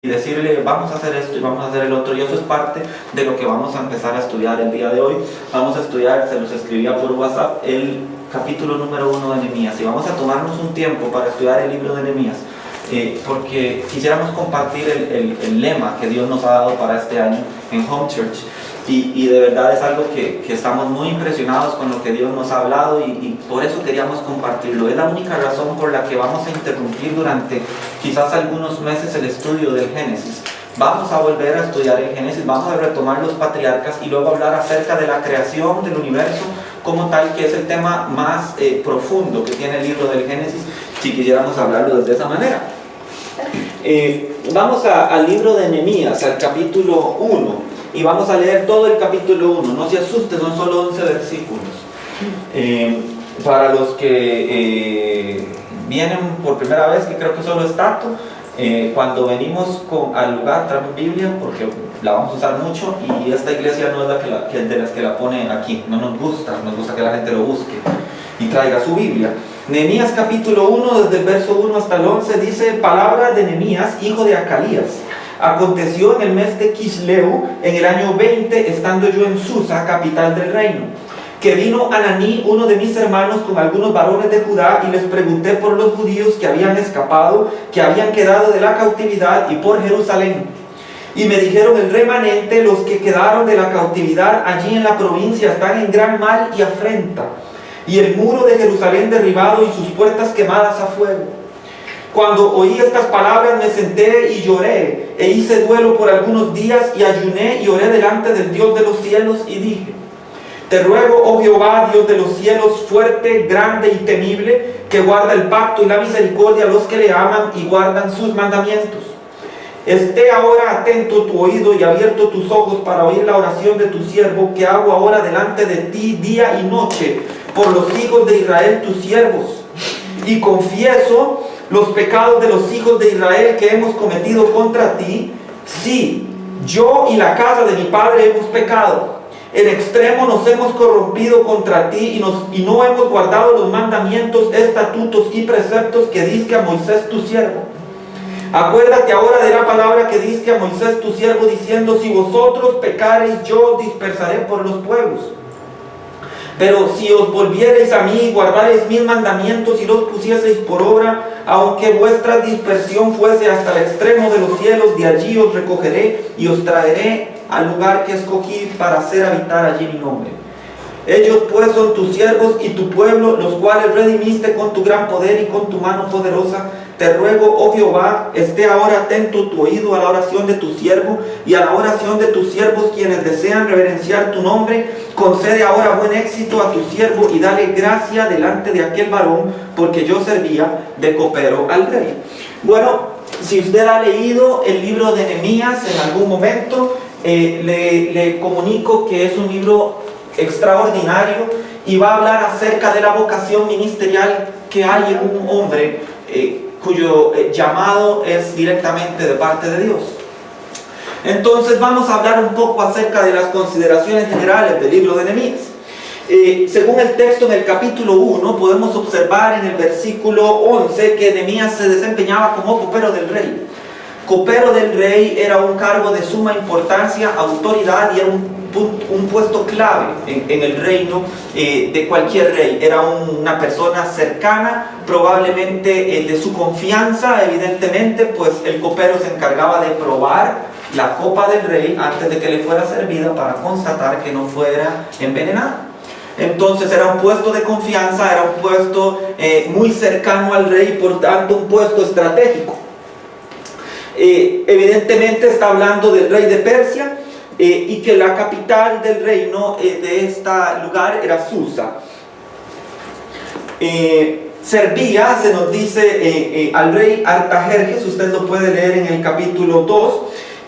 y decirle vamos a hacer esto y vamos a hacer el otro, y eso es parte de lo que vamos a empezar a estudiar el día de hoy. Vamos a estudiar, se los escribía por WhatsApp, el capítulo número 1 de Nehemías, y vamos a tomarnos un tiempo para estudiar el libro de Nehemías, porque quisiéramos compartir el lema que Dios nos ha dado para este año en Home Church, y de verdad es algo que estamos muy impresionados con lo que Dios nos ha hablado, y por eso queríamos compartirlo. Es la única razón por la que vamos a interrumpir durante quizás algunos meses el estudio del Génesis. Vamos a volver a estudiar el Génesis, vamos a retomar los patriarcas y luego hablar acerca de la creación del universo como tal, que es el tema más profundo que tiene el libro del Génesis, si quisiéramos hablarlo de esa manera. Vamos al libro de Nehemías, al capítulo 1, y vamos a leer todo el capítulo 1. No se asusten, son solo 11 versículos. Para los que vienen por primera vez, que creo que solo es Tato, cuando venimos al lugar traemos Biblia, porque la vamos a usar mucho, y esta iglesia no es de las que la pone aquí. No nos gusta que la gente lo busque y traiga su Biblia. Nehemías capítulo 1, desde el verso 1 hasta el 11, dice: palabra de Nehemías, hijo de Acalías. Aconteció en el mes de Quisleu, en el año 20, estando yo en Susa, capital del reino, que vino Ananí, uno de mis hermanos, con algunos varones de Judá, y les pregunté por los judíos que habían escapado, que habían quedado de la cautividad, y por Jerusalén. Y me dijeron: el remanente, los que quedaron de la cautividad allí en la provincia, están en gran mal y afrenta, y el muro de Jerusalén derribado y sus puertas quemadas a fuego. Cuando oí estas palabras me senté y lloré, e hice duelo por algunos días, y ayuné y oré delante del Dios de los cielos, y dije: te ruego, oh Jehová, Dios de los cielos, fuerte, grande y temible, que guarda el pacto y la misericordia a los que le aman y guardan sus mandamientos. Esté ahora atento tu oído y abierto tus ojos para oír la oración de tu siervo, que hago ahora delante de ti día y noche por los hijos de Israel, tus siervos. Y confieso los pecados de los hijos de Israel que hemos cometido contra ti. Sí, yo y la casa de mi padre hemos pecado. En extremo nos hemos corrompido contra ti, y no hemos guardado los mandamientos, estatutos y preceptos que diste a Moisés tu siervo. Acuérdate ahora de la palabra que diste a Moisés tu siervo, diciendo: si vosotros pecareis, yo os dispersaré por los pueblos. Pero si os volviereis a mí y guardareis mis mandamientos y los pusieseis por obra, aunque vuestra dispersión fuese hasta el extremo de los cielos, de allí os recogeré y os traeré al lugar que escogí para hacer habitar allí mi nombre. Ellos pues son tus siervos y tu pueblo, los cuales redimiste con tu gran poder y con tu mano poderosa. Te ruego, oh Jehová, esté ahora atento tu oído a la oración de tu siervo y a la oración de tus siervos, quienes desean reverenciar tu nombre. Concede ahora buen éxito a tu siervo y dale gracia delante de aquel varón, porque yo servía de copero al rey. Bueno, si usted ha leído el libro de Nehemías en algún momento, le comunico que es un libro extraordinario y va a hablar acerca de la vocación ministerial que hay en un hombre cuyo llamado es directamente de parte de Dios. Entonces vamos a hablar un poco acerca de las consideraciones generales del libro de Nehemías. Según el texto en el capítulo 1, podemos observar en el versículo 11 que Nehemías se desempeñaba como copero del rey. Copero del rey era un cargo de suma importancia, autoridad, y era un puesto clave en el reino de cualquier rey. Era una persona cercana, probablemente de su confianza, evidentemente, pues el copero se encargaba de probar la copa del rey antes de que le fuera servida para constatar que no fuera envenenada. Entonces era un puesto de confianza, era un puesto muy cercano al rey, por tanto un puesto estratégico. Evidentemente está hablando del rey de Persia, y que la capital del reino de este lugar era Susa. Servía, se nos dice, al rey Artajerjes, usted lo puede leer en el capítulo 2,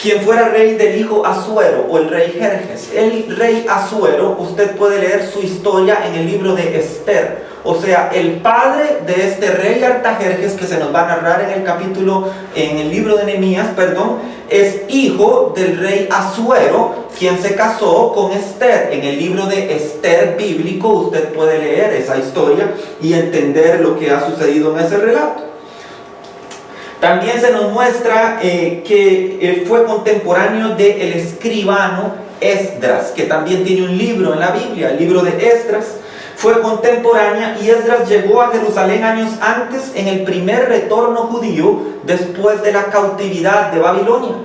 quien fuera rey del hijo Asuero, o el rey Jerjes. El rey Asuero, usted puede leer su historia en el libro de Esther. O sea, el padre de este rey Artajerjes, que se nos va a narrar en el libro de Nehemías, es hijo del rey Asuero, quien se casó con Esther. En el libro de Esther bíblico usted puede leer esa historia y entender lo que ha sucedido en ese relato. También se nos muestra que fue contemporáneo del escribano Esdras, que también tiene un libro en la Biblia, el libro de Esdras. Fue contemporánea, y Esdras llegó a Jerusalén años antes, en el primer retorno judío después de la cautividad de Babilonia.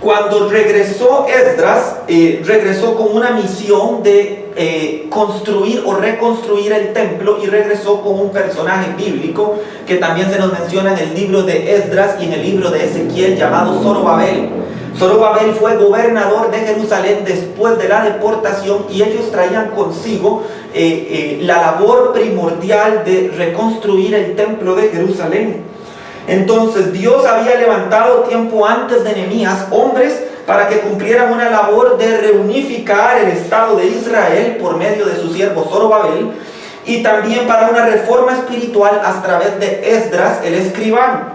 Cuando regresó Esdras, regresó con una misión de construir o reconstruir el templo, y regresó con un personaje bíblico que también se nos menciona en el libro de Esdras y en el libro de Ezequiel, llamado Zorobabel. Zorobabel fue gobernador de Jerusalén después de la deportación, y ellos traían consigo la labor primordial de reconstruir el templo de Jerusalén. Entonces Dios había levantado tiempo antes de Nehemías hombres para que cumplieran una labor de reunificar el Estado de Israel por medio de su siervo Zorobabel, y también para una reforma espiritual a través de Esdras el escribano.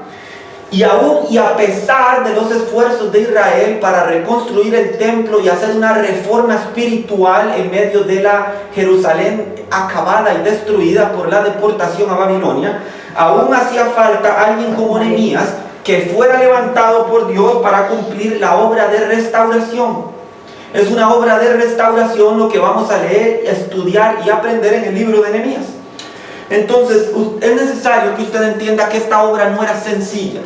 Y aún y a pesar de los esfuerzos de Israel para reconstruir el templo y hacer una reforma espiritual en medio de la Jerusalén acabada y destruida por la deportación a Babilonia, aún hacía falta alguien como Nehemías que fuera levantado por Dios para cumplir la obra de restauración. Es una obra de restauración lo que vamos a leer, estudiar y aprender en el libro de Nehemías. Entonces es necesario que usted entienda que esta obra no era sencilla.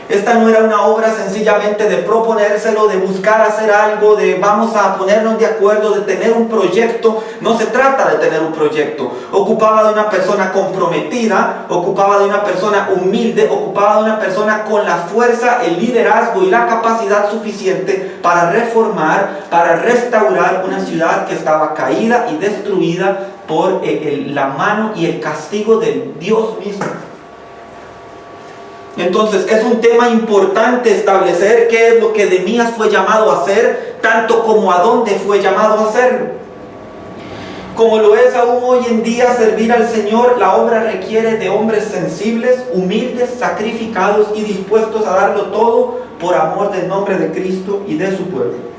Esta no era una obra sencillamente de proponérselo, de buscar hacer algo, de vamos a ponernos de acuerdo, de tener un proyecto. No se trata de tener un proyecto. Ocupaba de una persona comprometida, ocupaba de una persona humilde, ocupaba de una persona con la fuerza, el liderazgo y la capacidad suficiente para reformar, para restaurar una ciudad que estaba caída y destruida por la mano y el castigo de Dios mismo. Entonces es un tema importante establecer qué es lo que Nehemías fue llamado a hacer, tanto como a dónde fue llamado a hacerlo. Como lo es aún hoy en día servir al Señor, la obra requiere de hombres sensibles, humildes, sacrificados y dispuestos a darlo todo por amor del nombre de Cristo y de su pueblo.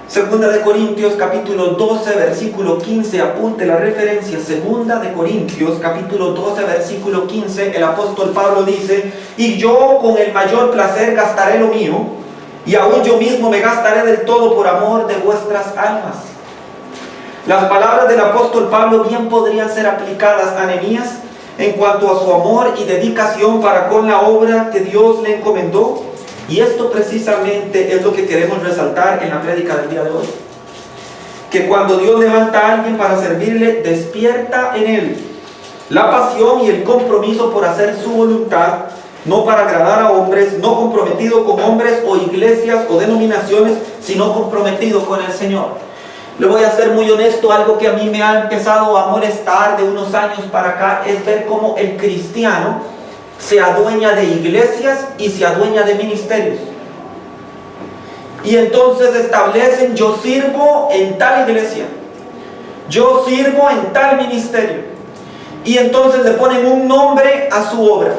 Segunda de Corintios capítulo 12 versículo 15, apunte la referencia. Segunda de Corintios capítulo 12 versículo 15, el apóstol Pablo dice: y yo con el mayor placer gastaré lo mío, y aún yo mismo me gastaré del todo por amor de vuestras almas. Las palabras del apóstol Pablo bien podrían ser aplicadas a Nehemías en cuanto a su amor y dedicación para con la obra que Dios le encomendó. Y esto precisamente es lo que queremos resaltar en la prédica del día de hoy. Que cuando Dios levanta a alguien para servirle, despierta en él la pasión y el compromiso por hacer su voluntad, no para agradar a hombres, no comprometido con hombres o iglesias o denominaciones, sino comprometido con el Señor. Le voy a ser muy honesto, algo que a mí me ha empezado a molestar de unos años para acá es ver cómo el cristiano se adueña de iglesias y se adueña de ministerios. Y entonces establecen: yo sirvo en tal iglesia, yo sirvo en tal ministerio. Y entonces le ponen un nombre a su obra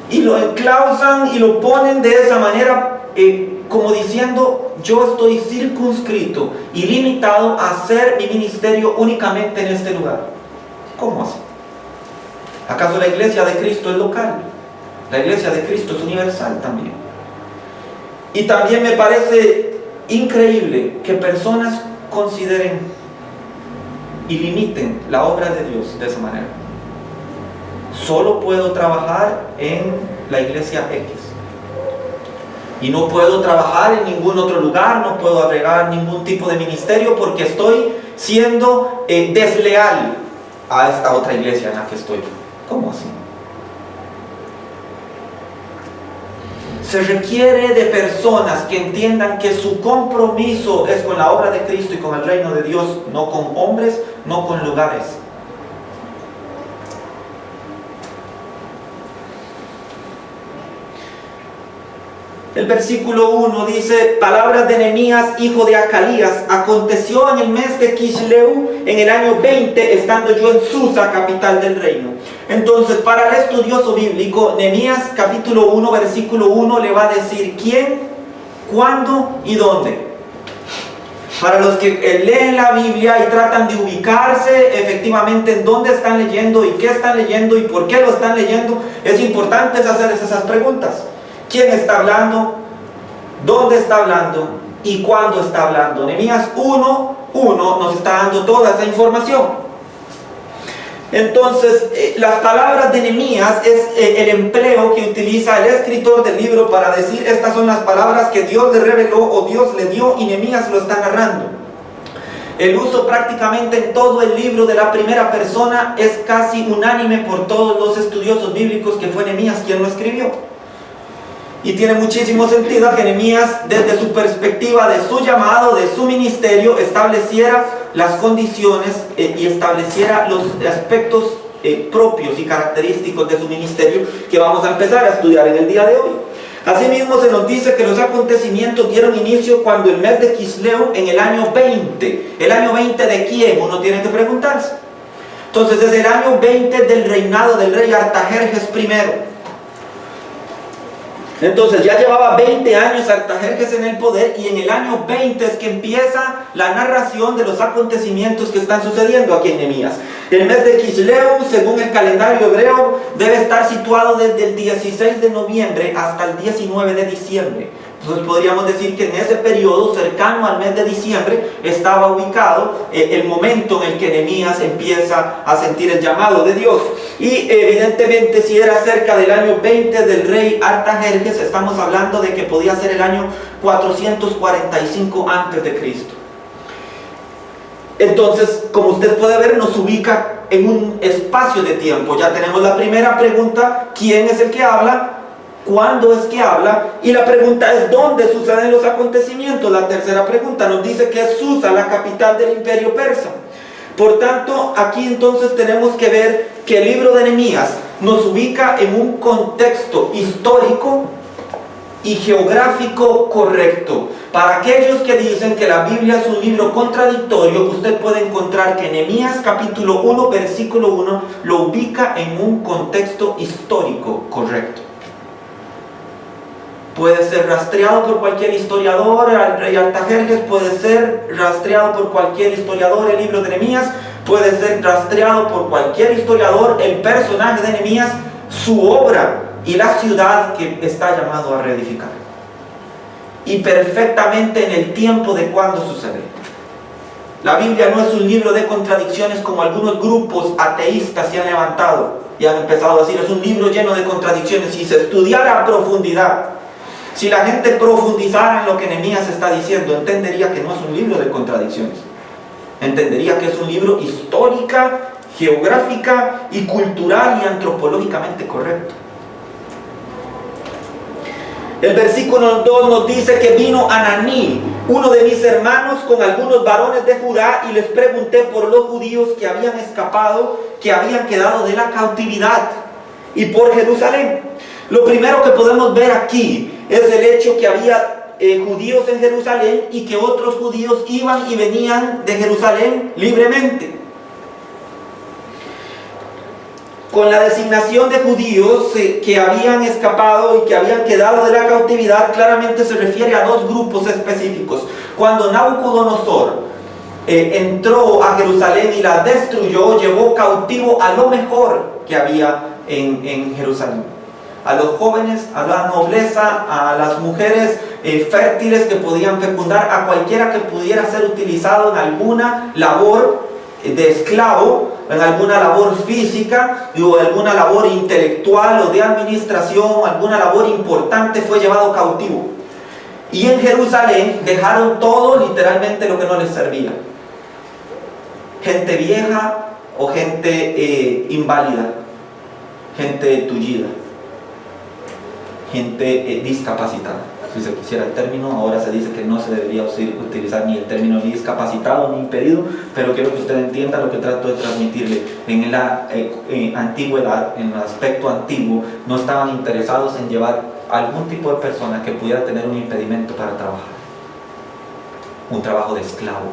y lo enclausan y lo ponen de esa manera, como diciendo: yo estoy circunscrito y limitado a hacer mi ministerio únicamente en este lugar. ¿Cómo así? ¿Acaso la iglesia de Cristo es local? La iglesia de Cristo es universal también. Y también me parece increíble que personas consideren y limiten la obra de Dios de esa manera. Solo puedo trabajar en la iglesia X. Y no puedo trabajar en ningún otro lugar, no puedo agregar ningún tipo de ministerio porque estoy siendo desleal a esta otra iglesia en la que estoy. ¿Cómo así? Se requiere de personas que entiendan que su compromiso es con la obra de Cristo y con el reino de Dios, no con hombres, no con lugares. El versículo 1 dice: palabras de Nehemías, hijo de Acalías. Aconteció en el mes de Quisleu, en el año 20, estando yo en Susa, capital del reino. Entonces, para el estudioso bíblico, Nehemías capítulo 1, versículo 1 le va a decir quién, cuándo y dónde. Para los que leen la Biblia y tratan de ubicarse efectivamente en dónde están leyendo y qué están leyendo y por qué lo están leyendo, es importante hacer esas preguntas. ¿Quién está hablando? ¿Dónde está hablando? ¿Y cuándo está hablando? Nehemías 1:1 nos está dando toda esa información. Entonces, las palabras de Nehemías es el empleo que utiliza el escritor del libro para decir estas son las palabras que Dios le reveló o Dios le dio y Nehemías lo está narrando. El uso prácticamente en todo el libro de la primera persona es casi unánime por todos los estudiosos bíblicos que fue Nehemías quien lo escribió. Y tiene muchísimo sentido que Nehemías, desde su perspectiva de su llamado, de su ministerio, estableciera las condiciones y estableciera los aspectos propios y característicos de su ministerio que vamos a empezar a estudiar en el día de hoy. Asimismo se nos dice que los acontecimientos dieron inicio cuando el mes de Quisleu en el año 20. ¿El año 20 de quién? Uno tiene que preguntarse. Entonces es el año 20 del reinado del rey Artajerjes I. Entonces ya llevaba 20 años Artajerjes en el poder y en el año 20 es que empieza la narración de los acontecimientos que están sucediendo aquí en Nehemías. El mes de Quisleu, según el calendario hebreo, debe estar situado desde el 16 de noviembre hasta el 19 de diciembre. Entonces podríamos decir que en ese periodo cercano al mes de diciembre estaba ubicado el momento en el que Nehemías empieza a sentir el llamado de Dios. Y evidentemente si era cerca del año 20 del rey Artajerjes, estamos hablando de que podía ser el año 445 a.C. Entonces, como usted puede ver, nos ubica en un espacio de tiempo. Ya tenemos la primera pregunta: ¿quién es el que habla? ¿Cuándo es que habla? Y la pregunta es: ¿dónde suceden los acontecimientos? La tercera pregunta nos dice que es Susa, la capital del imperio persa. Por tanto, aquí entonces tenemos que ver que el libro de Nehemías nos ubica en un contexto histórico y geográfico correcto. Para aquellos que dicen que la Biblia es un libro contradictorio, usted puede encontrar que Nehemías capítulo 1, versículo 1 lo ubica en un contexto histórico correcto. Puede ser rastreado por cualquier historiador, el rey Artajerjes, puede ser rastreado por cualquier historiador el libro de Nehemías, puede ser rastreado por cualquier historiador el personaje de Nehemías, su obra y la ciudad que está llamado a reedificar. Y perfectamente en el tiempo de cuando sucede. La Biblia no es un libro de contradicciones como algunos grupos ateístas se han levantado y han empezado a decir: es un libro lleno de contradicciones. Si se estudiara a profundidad, si la gente profundizara en lo que Nehemías está diciendo, entendería que no es un libro de contradicciones. Entendería que es un libro histórica, geográfica y cultural y antropológicamente correcto. El versículo 2 nos dice que vino Ananí, uno de mis hermanos, con algunos varones de Judá, y les pregunté por los judíos que habían escapado, que habían quedado de la cautividad, y por Jerusalén. Lo primero que podemos ver aquí es el hecho que había judíos en Jerusalén y que otros judíos iban y venían de Jerusalén libremente. Con la designación de judíos que habían escapado y que habían quedado de la cautividad, claramente se refiere a dos grupos específicos. Cuando Nabucodonosor entró a Jerusalén y la destruyó, llevó cautivo a lo mejor que había en Jerusalén. A los jóvenes, a la nobleza, a las mujeres fértiles que podían fecundar, a cualquiera que pudiera ser utilizado en alguna labor de esclavo, en alguna labor física o alguna labor intelectual o de administración, o alguna labor importante, fue llevado cautivo. Y en Jerusalén dejaron todo, literalmente lo que no les servía. Gente vieja o gente inválida, gente tullida, gente discapacitada. Si se quisiera el término, ahora se dice que no se debería utilizar ni el término discapacitado ni impedido, pero quiero que usted entienda lo que trato de transmitirle. En la antigüedad, en el aspecto antiguo, no estaban interesados en llevar algún tipo de persona que pudiera tener un impedimento para trabajar, un trabajo de esclavo.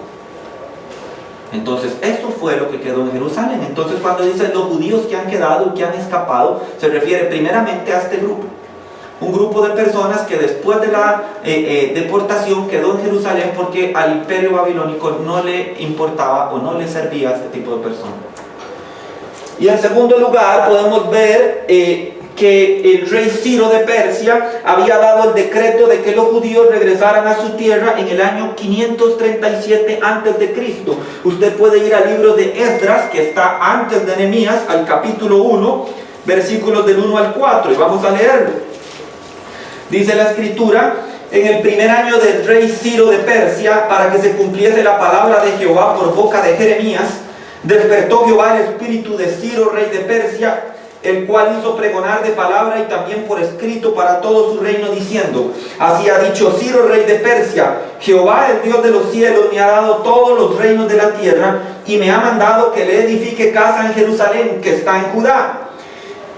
Entonces eso fue lo que quedó en Jerusalén. Entonces cuando dicen los judíos que han quedado y que han escapado, se refiere primeramente a este grupo. un grupo de personas que después de la deportación quedó en Jerusalén porque al imperio babilónico no le importaba o no le servía a este tipo de personas. Y en segundo lugar podemos ver que el rey Ciro de Persia había dado el decreto de que los judíos regresaran a su tierra en el año 537 a.C. Usted puede ir al libro de Esdras, que está antes de Nehemías, al capítulo 1, versículos del 1 al 4, y vamos a leerlo. Dice la escritura: en el primer año del rey Ciro de Persia, para que se cumpliese la palabra de Jehová por boca de Jeremías, despertó Jehová el espíritu de Ciro, rey de Persia, el cual hizo pregonar de palabra y también por escrito para todo su reino, diciendo: así ha dicho Ciro, rey de Persia: Jehová, el Dios de los cielos, me ha dado todos los reinos de la tierra, y me ha mandado que le edifique casa en Jerusalén, que está en Judá.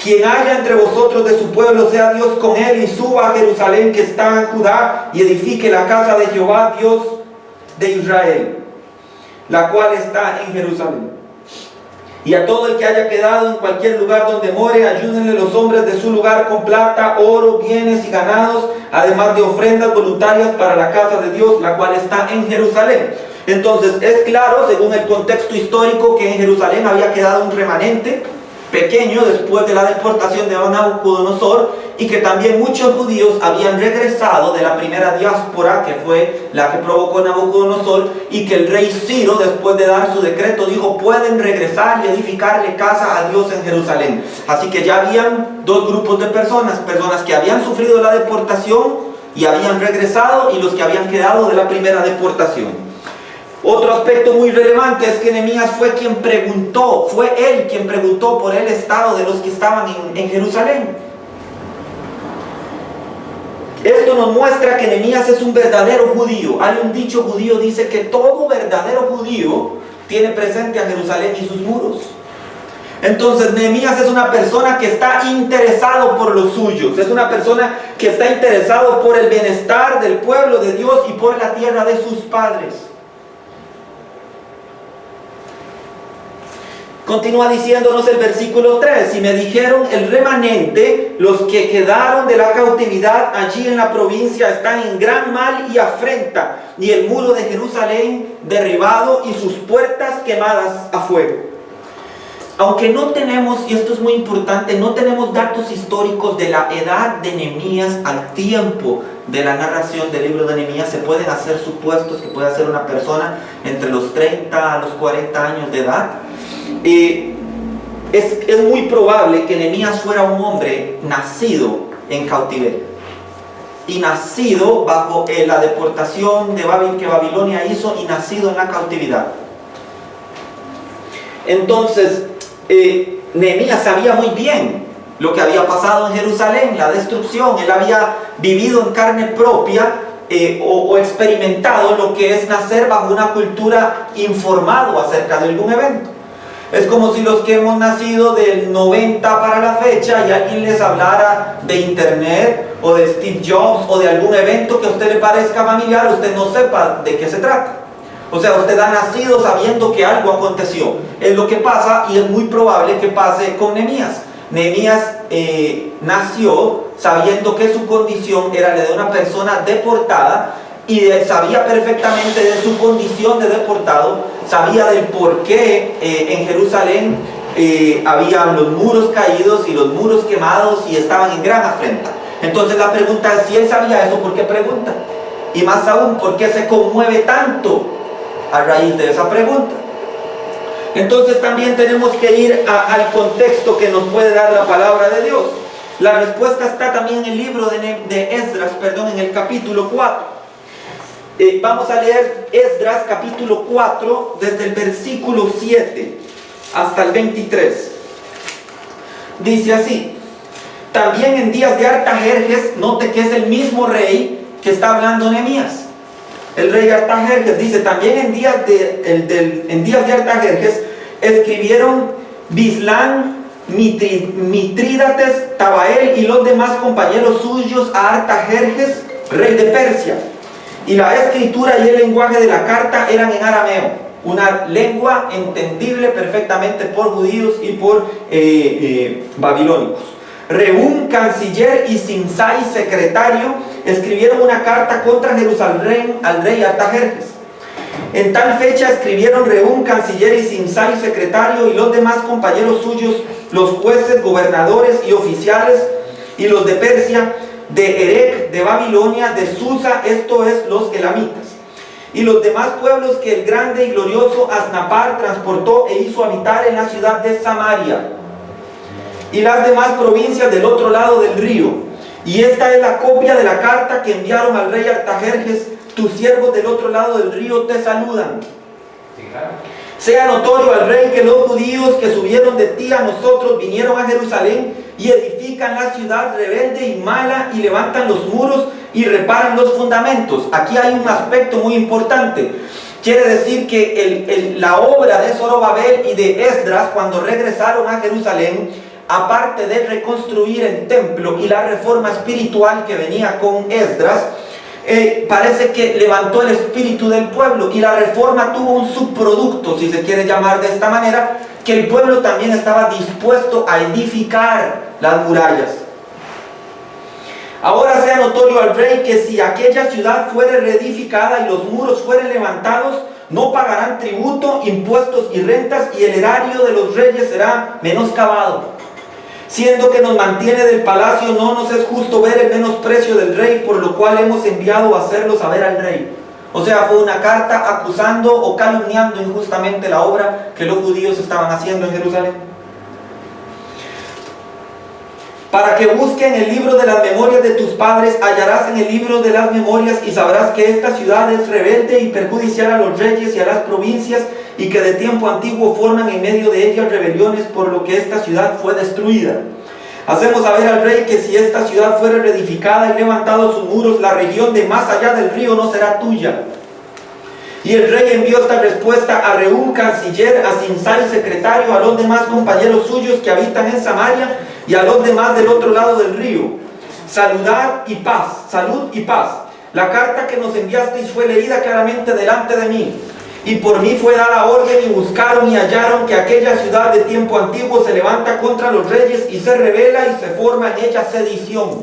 Quien haya entre vosotros de su pueblo, sea Dios con él, y suba a Jerusalén, que está en Judá, y edifique la casa de Jehová, Dios de Israel, la cual está en Jerusalén. Y a todo el que haya quedado en cualquier lugar donde more, ayúdenle los hombres de su lugar con plata, oro, bienes y ganados, además de ofrendas voluntarias para la casa de Dios, la cual está en Jerusalén. Entonces es claro, según el contexto histórico, que en Jerusalén había quedado un remanente pequeño después de la deportación de Nabucodonosor, y que también muchos judíos habían regresado de la primera diáspora, que fue la que provocó Nabucodonosor, y que el rey Ciro, después de dar su decreto, dijo: pueden regresar y edificarle casa a Dios en Jerusalén. Así que ya habían dos grupos de personas que habían sufrido la deportación y habían regresado, y los que habían quedado de la primera deportación. Otro aspecto muy relevante es que Nehemías fue él quien preguntó por el estado de los que estaban en Jerusalén. Esto nos muestra que Nehemías es un verdadero judío. Hay un dicho judío, dice que todo verdadero judío tiene presente a Jerusalén y sus muros. Entonces Nehemías es una persona que está interesado por los suyos, es una persona que está interesado por el bienestar del pueblo de Dios y por la tierra de sus padres. Continúa diciéndonos el versículo 3: y me dijeron el remanente, los que quedaron de la cautividad allí en la provincia, están en gran mal y afrenta, y el muro de Jerusalén derribado y sus puertas quemadas a fuego. Aunque no tenemos, y esto es muy importante, no tenemos datos históricos de la edad de Nehemías al tiempo de la narración del libro de Nehemías, se pueden hacer supuestos que puede ser una persona entre los 30 a los 40 años de edad. Es muy probable que Nehemías fuera un hombre nacido en cautiverio y nacido bajo la deportación que Babilonia hizo, y nacido en la cautividad. Entonces Nehemías sabía muy bien lo que había pasado en Jerusalén, la destrucción. Él había vivido en carne propia o experimentado lo que es nacer bajo una cultura informado acerca de algún evento. Es como si los que hemos nacido del 90 para la fecha y alguien les hablara de internet o de Steve Jobs o de algún evento que a usted le parezca familiar, usted no sepa de qué se trata. O sea, usted ha nacido sabiendo que algo aconteció. Es lo que pasa, y es muy probable que pase con Nehemías. Nehemías nació sabiendo que su condición era la de una persona deportada, y sabía perfectamente de su condición de deportado, sabía del por qué en Jerusalén habían los muros caídos y los muros quemados y estaban en gran afrenta. Entonces la pregunta es: si él sabía eso, ¿por qué pregunta? Y más aún, ¿por qué se conmueve tanto a raíz de esa pregunta? Entonces también tenemos que ir al contexto que nos puede dar la palabra de Dios. La respuesta está también en el libro de Esdras, en el capítulo 4. Vamos a leer Esdras capítulo 4 desde el versículo 7 hasta el 23. Dice así: también en días de Artajerjes, note que es el mismo rey que está hablando Nehemías. El rey Artajerjes dice: también en días de Artajerjes escribieron Bislán, Mitrídates, Tabael y los demás compañeros suyos a Artajerjes, rey de Persia. Y la escritura y el lenguaje de la carta eran en arameo, una lengua entendible perfectamente por judíos y por babilónicos. Rehum, canciller, y Simsai, secretario, escribieron una carta contra Jerusalén al rey Artajerjes. En tal fecha escribieron Rehum, canciller, y Simsai, secretario, y los demás compañeros suyos, los jueces, gobernadores y oficiales, y los de Persia, de Erech, de Babilonia, de Susa, esto es, los elamitas, y los demás pueblos que el grande y glorioso Asnapar transportó e hizo habitar en la ciudad de Samaria, y las demás provincias del otro lado del río. Y esta es la copia de la carta que enviaron al rey Artajerjes. Tus siervos del otro lado del río te saludan. Sea notorio al rey que los judíos que subieron de ti a nosotros vinieron a Jerusalén y edifican la ciudad rebelde y mala, y levantan los muros y reparan los fundamentos. Aquí hay un aspecto muy importante. Quiere decir que la obra de Zorobabel y de Esdras, cuando regresaron a Jerusalén, aparte de reconstruir el templo y la reforma espiritual que venía con Esdras, parece que levantó el espíritu del pueblo, y la reforma tuvo un subproducto, si se quiere llamar de esta manera, que el pueblo también estaba dispuesto a edificar las murallas. Ahora sea notorio al rey que si aquella ciudad fuere reedificada y los muros fueren levantados, no pagarán tributo, impuestos y rentas, y el erario de los reyes será menoscabado. Siendo que nos mantiene del palacio, no nos es justo ver el menosprecio del rey, por lo cual hemos enviado a hacerlo saber al rey. O sea, fue una carta acusando o calumniando injustamente la obra que los judíos estaban haciendo en Jerusalén. Para que busquen el libro de las memorias de tus padres, hallarás en el libro de las memorias, y sabrás que esta ciudad es rebelde y perjudicial a los reyes y a las provincias, y que de tiempo antiguo forman en medio de ellas rebeliones, por lo que esta ciudad fue destruida. Hacemos saber al rey que si esta ciudad fuere reedificada y levantados sus muros, la región de más allá del río no será tuya. Y el rey envió esta respuesta a Rehum, canciller, a Simsai, secretario, a los demás compañeros suyos que habitan en Samaria, y a los demás del otro lado del río. Saludad y paz, salud y paz. La carta que nos enviasteis fue leída claramente delante de mí, y por mí fue dada orden, y buscaron y hallaron que aquella ciudad de tiempo antiguo se levanta contra los reyes y se rebela, y se forma en ella sedición.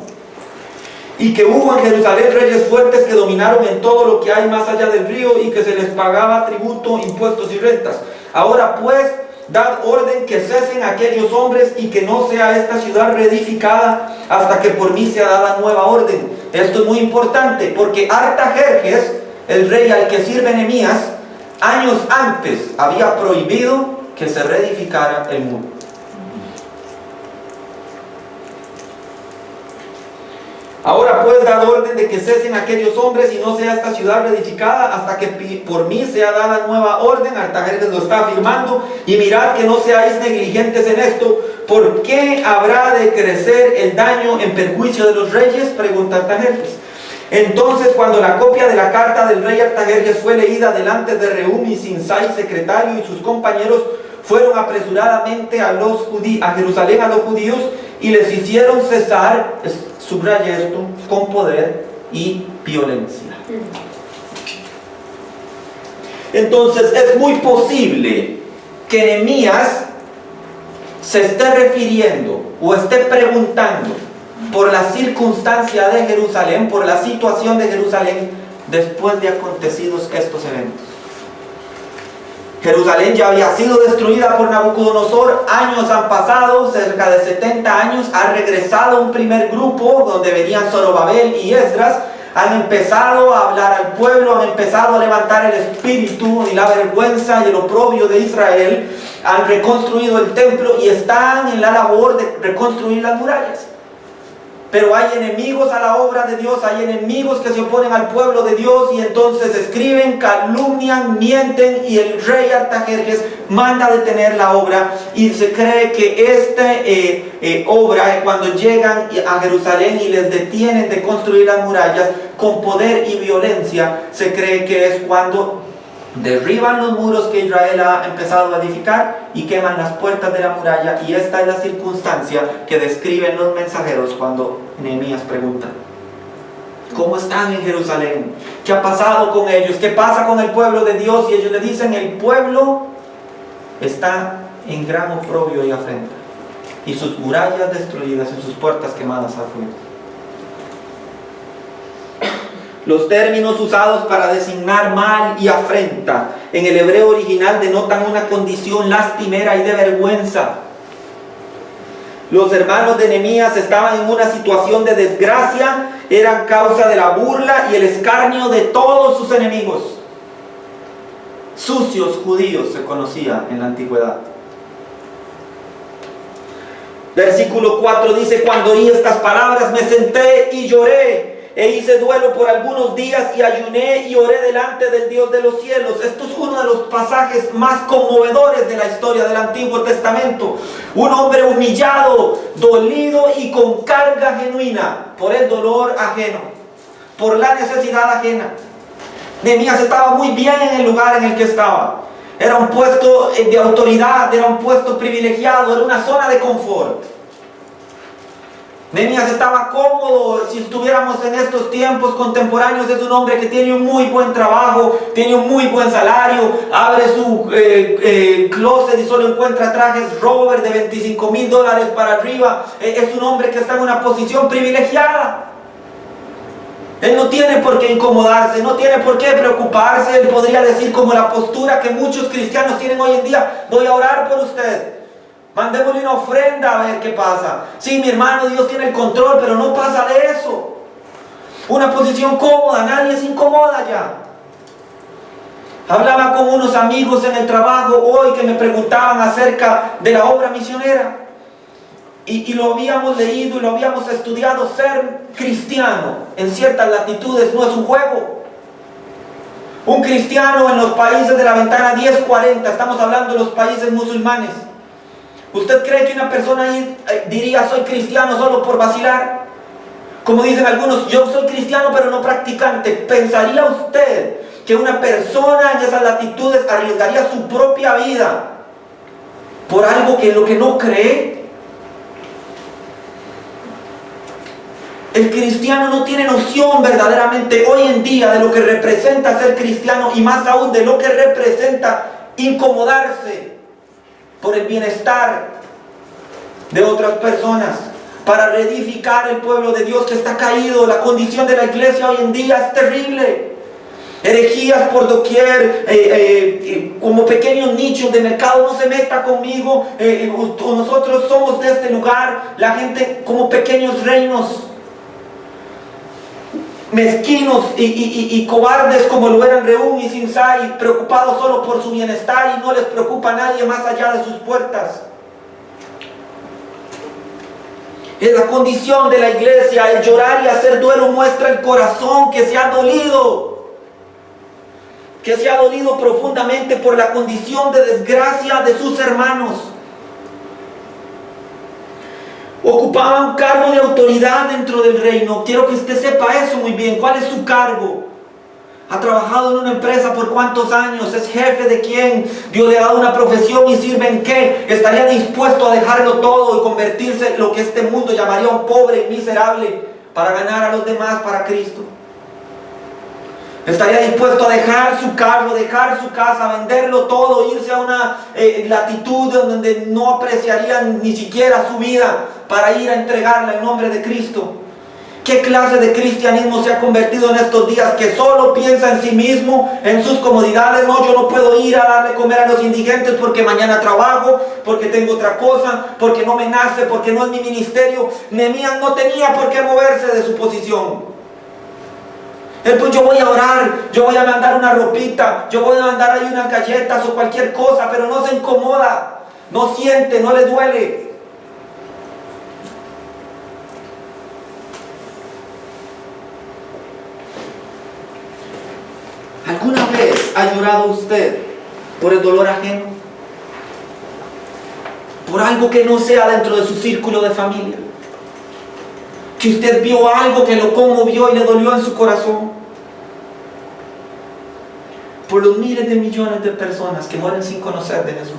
Y que hubo en Jerusalén reyes fuertes que dominaron en todo lo que hay más allá del río, y que se les pagaba tributo, impuestos y rentas. Ahora pues, dad orden que cesen aquellos hombres, y que no sea esta ciudad reedificada hasta que por mí sea dada nueva orden. Esto es muy importante, porque Artajerjes, el rey al que sirve Nehemías, años antes había prohibido que se reedificara el muro. Ahora pues, dad orden de que cesen aquellos hombres, y no sea esta ciudad reedificada hasta que por mí sea dada nueva orden. Artajerjes lo está afirmando. Y mirad que no seáis negligentes en esto. ¿Por qué habrá de crecer el daño en perjuicio de los reyes?, pregunta Artajerjes. Entonces, cuando la copia de la carta del rey Artajerjes fue leída delante de Rehum y Simsai, secretario, y sus compañeros, fueron apresuradamente a Jerusalén a los judíos, y les hicieron cesar, subraya esto, con poder y violencia. Entonces es muy posible que Nehemías se esté refiriendo o esté preguntando por la circunstancia de Jerusalén, por la situación de Jerusalén después de acontecidos estos eventos. Jerusalén ya había sido destruida por Nabucodonosor, años han pasado, cerca de 70 años, ha regresado un primer grupo donde venían Zorobabel y Esdras, han empezado a hablar al pueblo, han empezado a levantar el espíritu y la vergüenza y el oprobio de Israel, han reconstruido el templo y están en la labor de reconstruir las murallas. Pero hay enemigos a la obra de Dios, hay enemigos que se oponen al pueblo de Dios, y entonces escriben, calumnian, mienten, y el rey Artajerjes manda detener la obra, y se cree que esta obra, cuando llegan a Jerusalén y les detienen de construir las murallas con poder y violencia, se cree que es cuando derriban los muros que Israel ha empezado a edificar y queman las puertas de la muralla. Y esta es la circunstancia que describen los mensajeros cuando Nehemías pregunta: ¿cómo están en Jerusalén? ¿Qué ha pasado con ellos? ¿Qué pasa con el pueblo de Dios? Y ellos le dicen: el pueblo está en gran oprobio y afrenta. y sus murallas destruidas y sus puertas quemadas a fuego. Los términos usados para designar mal y afrenta en el hebreo original denotan una condición lastimera y de vergüenza. Los hermanos de Nehemías estaban en una situación de desgracia, eran causa de la burla y el escarnio de todos sus enemigos. Sucios judíos se conocía en la antigüedad. Versículo 4 dice: cuando oí estas palabras me senté y lloré, e hice duelo por algunos días y ayuné y oré delante del Dios de los cielos. Esto es uno de los pasajes más conmovedores de la historia del Antiguo Testamento. Un hombre humillado, dolido y con carga genuina por el dolor ajeno, por la necesidad ajena. Nehemías estaba muy bien en el lugar en el que estaba. Era un puesto de autoridad, era un puesto privilegiado, era una zona de confort. Nehemías estaba cómodo. Si estuviéramos en estos tiempos contemporáneos, es un hombre que tiene un muy buen trabajo, tiene un muy buen salario, abre su closet y solo encuentra trajes Robert de $25,000 para arriba. Es un hombre que está en una posición privilegiada. Él no tiene por qué incomodarse, no tiene por qué preocuparse. Él podría decir, como la postura que muchos cristianos tienen hoy en día: voy a orar por usted, mandémosle una ofrenda a ver qué pasa. Sí, mi hermano, Dios tiene el control, pero no pasa de eso. Una posición cómoda, nadie se incomoda ya. Hablaba con unos amigos en el trabajo hoy que me preguntaban acerca de la obra misionera. Y lo habíamos leído y lo habíamos estudiado. Ser cristiano en ciertas latitudes no es un juego. Un cristiano en los países de la ventana 1040, estamos hablando de los países musulmanes. ¿Usted cree que una persona ahí diría soy cristiano solo por vacilar? Como dicen algunos, yo soy cristiano pero no practicante. ¿Pensaría usted que una persona en esas latitudes arriesgaría su propia vida por algo que lo que no cree? El cristiano no tiene noción verdaderamente hoy en día de lo que representa ser cristiano, y más aún de lo que representa incomodarse por el bienestar de otras personas, para reedificar el pueblo de Dios que está caído. La condición de la iglesia hoy en día es terrible. Herejías por doquier, como pequeños nichos de mercado. No se meta conmigo, nosotros somos de este lugar. La gente como pequeños reinos, mezquinos y cobardes como lo eran Rehum y Simsai, preocupados solo por su bienestar y no les preocupa a nadie más allá de sus puertas. Es la condición de la iglesia. El llorar y hacer duelo muestra el corazón que se ha dolido profundamente por la condición de desgracia de sus hermanos. Ocupaba un cargo de autoridad dentro del reino. Quiero que usted sepa eso muy bien. ¿Cuál es su cargo? ¿Ha trabajado en una empresa por cuántos años? ¿Es jefe de quién? ¿Dios le ha dado una profesión y sirve en qué? ¿Estaría dispuesto a dejarlo todo y convertirse en lo que este mundo llamaría un pobre y miserable para ganar a los demás para Cristo? ¿Estaría dispuesto a dejar su carro, dejar su casa, venderlo todo, irse a una latitud donde no apreciarían ni siquiera su vida para ir a entregarla en nombre de Cristo? ¿Qué clase de cristianismo se ha convertido en estos días? Que solo piensa en sí mismo, en sus comodidades. No, yo no puedo ir a darle comer a los indigentes porque mañana trabajo, porque tengo otra cosa, porque no me nace, porque no es mi ministerio. Nehemías no tenía por qué moverse de su posición. Pues yo voy a orar, yo voy a mandar una ropita, yo voy a mandar ahí unas galletas o cualquier cosa, pero no se incomoda, no siente, no le duele. ¿Alguna vez ha llorado usted por el dolor ajeno? Por algo que no sea dentro de su círculo de familia. Que usted vio algo que lo conmovió y le dolió en su corazón. Por los miles de millones de personas que mueren sin conocer de Jesús.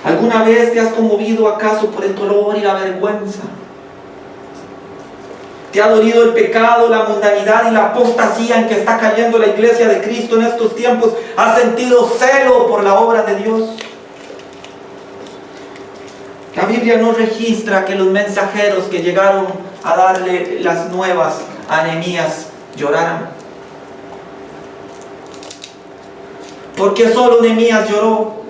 ¿Alguna vez te has conmovido acaso por el dolor y la vergüenza? ¿Te ha dolido el pecado, la mundanidad y la apostasía en que está cayendo la iglesia de Cristo en estos tiempos? ¿Has sentido celo por la obra de Dios? La Biblia no registra que los mensajeros que llegaron a darle las nuevas a Nehemías lloraran. ¿Por qué solo Nehemías lloró?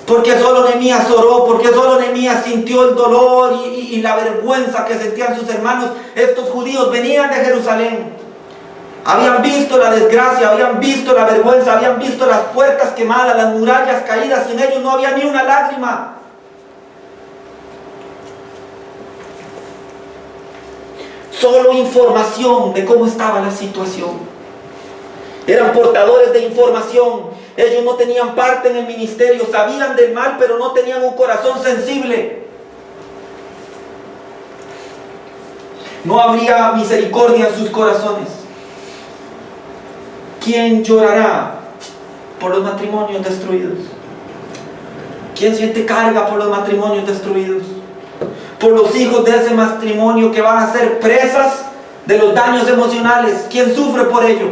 ¿Por qué solo Nehemías oró? ¿Por qué solo Nehemías sintió el dolor y la vergüenza que sentían sus hermanos? Estos judíos venían de Jerusalén. Habían visto la desgracia, habían visto la vergüenza, habían visto las puertas quemadas, las murallas caídas, y en ellos no había ni una lágrima. Solo información de cómo estaba la situación. Eran portadores de información. Ellos no tenían parte en el ministerio, sabían del mal, pero no tenían un corazón sensible. No habría misericordia en sus corazones. ¿Quién llorará por los matrimonios destruidos? ¿Quién siente carga por los matrimonios destruidos? Por los hijos de ese matrimonio que van a ser presas de los daños emocionales. ¿Quién sufre por ello?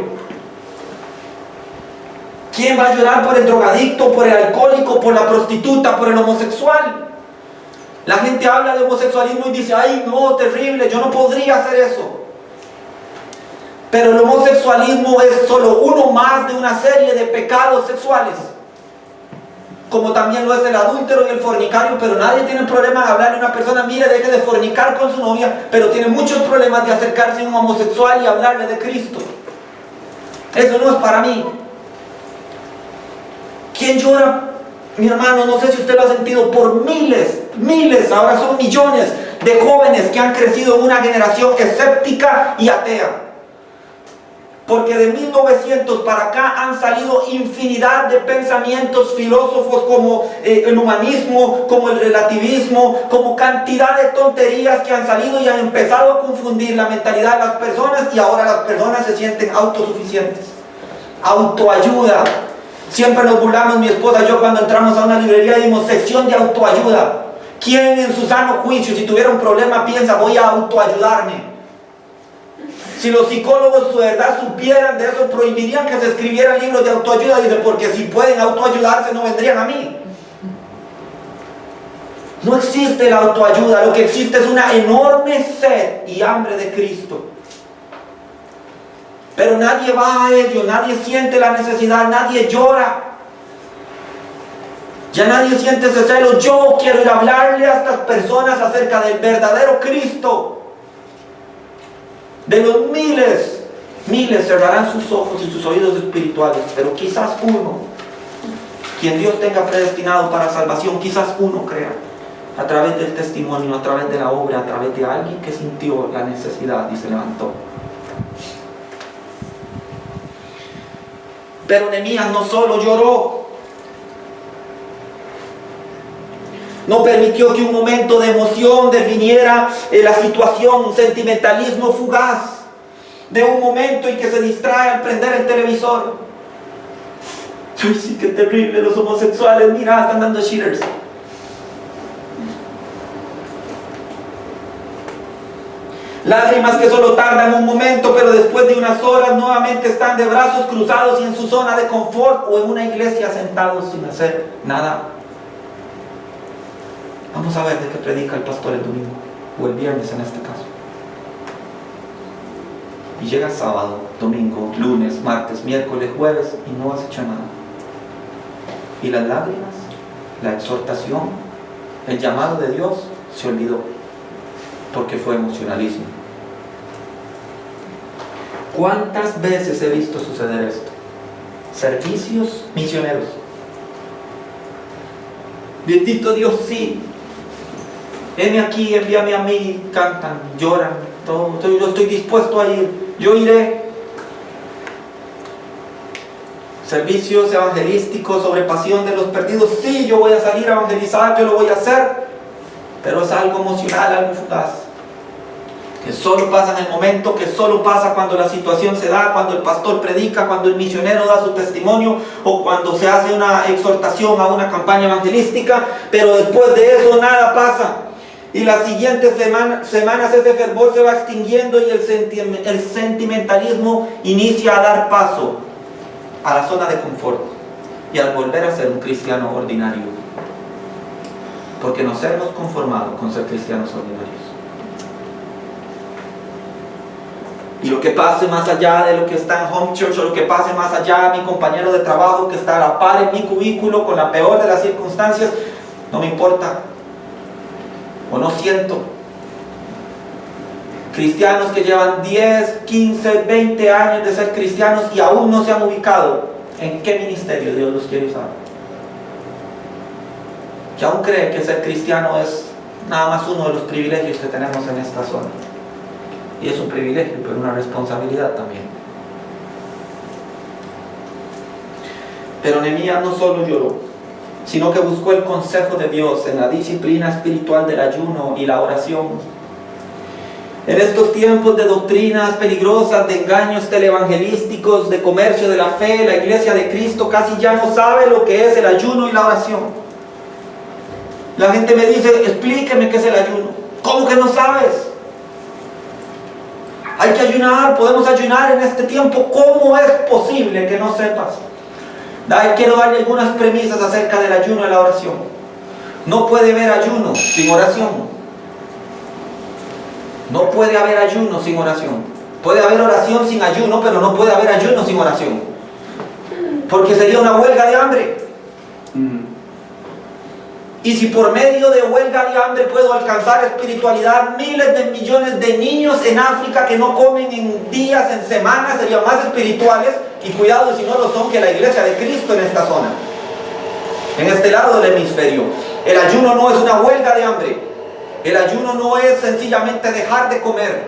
¿Quién va a llorar por el drogadicto, por el alcohólico, por la prostituta, por el homosexual? La gente habla de homosexualismo y dice, ay no, terrible, yo no podría hacer eso. Pero el homosexualismo es solo uno más de una serie de pecados sexuales. Como también lo es el adúltero y el fornicario, pero nadie tiene problema de hablarle a una persona, mire, deje de fornicar con su novia, pero tiene muchos problemas de acercarse a un homosexual y hablarle de Cristo. Eso no es para mí. ¿Quién llora? Mi hermano, no sé si usted lo ha sentido, por miles, ahora son millones de jóvenes que han crecido en una generación escéptica y atea. Porque de 1900 para acá han salido infinidad de pensamientos filósofos como el humanismo, como el relativismo, como cantidad de tonterías que han salido y han empezado a confundir la mentalidad de las personas, y ahora las personas se sienten autosuficientes. Autoayuda. Siempre nos burlamos, mi esposa y yo, cuando entramos a una librería y dimos sección de autoayuda. ¿Quién en su sano juicio, si tuviera un problema, piensa voy a autoayudarme? Si los psicólogos de verdad supieran de eso, prohibirían que se escribieran libros de autoayuda. Dice, porque si pueden autoayudarse no vendrían a mí. No existe la autoayuda, lo que existe es una enorme sed y hambre de Cristo. Pero nadie va a ello, nadie siente la necesidad, nadie llora. Ya nadie siente ese celo. Yo quiero ir a hablarle a estas personas acerca del verdadero Cristo. De los miles cerrarán sus ojos y sus oídos espirituales, pero quizás uno, quien Dios tenga predestinado para salvación, quizás uno crea, a través del testimonio, a través de la obra, a través de alguien que sintió la necesidad y se levantó. Pero Nehemías no solo lloró, no permitió que un momento de emoción definiera la situación, un sentimentalismo fugaz de un momento en que se distrae al prender el televisor. Ay, sí, qué terrible los homosexuales, mira, están dando cheaters. Lágrimas que solo tardan un momento, pero después de unas horas nuevamente están de brazos cruzados y en su zona de confort o en una iglesia sentados sin hacer nada. Vamos a ver de qué predica el pastor el domingo, o el viernes en este caso. Y llega sábado, domingo, lunes, martes, miércoles, jueves y no has hecho nada. Y las lágrimas, la exhortación, el llamado de Dios se olvidó, porque fue emocionalismo. ¿Cuántas veces he visto suceder esto? Servicios misioneros. Bendito Dios, sí. Heme aquí, envíame a mí, cantan, lloran, todo. Yo estoy dispuesto a ir, yo iré. Servicios evangelísticos sobre pasión de los perdidos, sí, yo voy a salir a evangelizar, yo lo voy a hacer, pero es algo emocional, algo fugaz, que solo pasa en el momento, que solo pasa cuando la situación se da, cuando el pastor predica, cuando el misionero da su testimonio, o cuando se hace una exhortación a una campaña evangelística, pero después de eso nada pasa. Y las siguientes semanas ese fervor se va extinguiendo y el sentimentalismo inicia a dar paso a la zona de confort y al volver a ser un cristiano ordinario. porque nos hemos conformado con ser cristianos ordinarios. Y lo que pase más allá de lo que está en Home Church, o lo que pase más allá de mi compañero de trabajo que está a la par en mi cubículo con la peor de las circunstancias, no me importa, o no siento. Cristianos que llevan 10, 15, 20 años de ser cristianos y aún no se han ubicado en qué ministerio Dios los quiere usar. Que aún cree que ser cristiano es nada más uno de los privilegios que tenemos en esta zona. Y es un privilegio, pero una responsabilidad también. Pero Nehemías no solo lloró, sino que buscó el consejo de Dios en la disciplina espiritual del ayuno y la oración. En estos tiempos de doctrinas peligrosas, de engaños televangelísticos, de comercio de la fe, la iglesia de Cristo casi ya no sabe lo que es el ayuno y la oración. La gente me dice, explíqueme qué es el ayuno. ¿Cómo que no sabes? Hay que ayunar, podemos ayunar en este tiempo. ¿Cómo es posible que no sepas? Quiero darle algunas premisas acerca del ayuno y la oración. No puede haber ayuno sin oración. No puede haber ayuno sin oración. Puede haber oración sin ayuno, pero no puede haber ayuno sin oración. Porque sería una huelga de hambre. Y si por medio de huelga de hambre puedo alcanzar espiritualidad, miles de millones de niños en África que no comen en días, en semanas, serían más espirituales, y cuidado si no lo son, que la iglesia de Cristo en esta zona, en este lado del hemisferio. El ayuno no es una huelga de hambre. El ayuno no es sencillamente dejar de comer,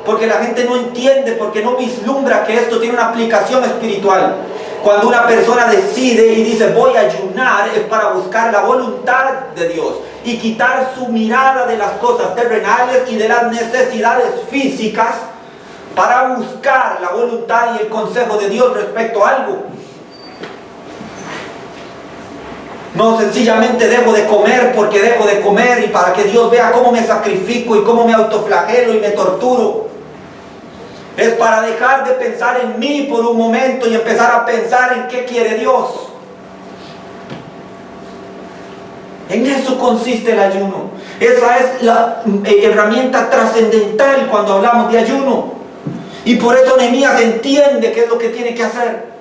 porque la gente no entiende, porque no vislumbra que esto tiene una aplicación espiritual. Cuando una persona decide y dice voy a ayunar, es para buscar la voluntad de Dios y quitar su mirada de las cosas terrenales y de las necesidades físicas para buscar la voluntad y el consejo de Dios respecto a algo. No sencillamente dejo de comer porque dejo de comer y para que Dios vea cómo me sacrifico y cómo me autoflagelo y me torturo. Es para dejar de pensar en mí por un momento y empezar a pensar en qué quiere Dios. En eso consiste el ayuno. Esa es la herramienta trascendental cuando hablamos de ayuno. Y por eso Nehemías entiende qué es lo que tiene que hacer.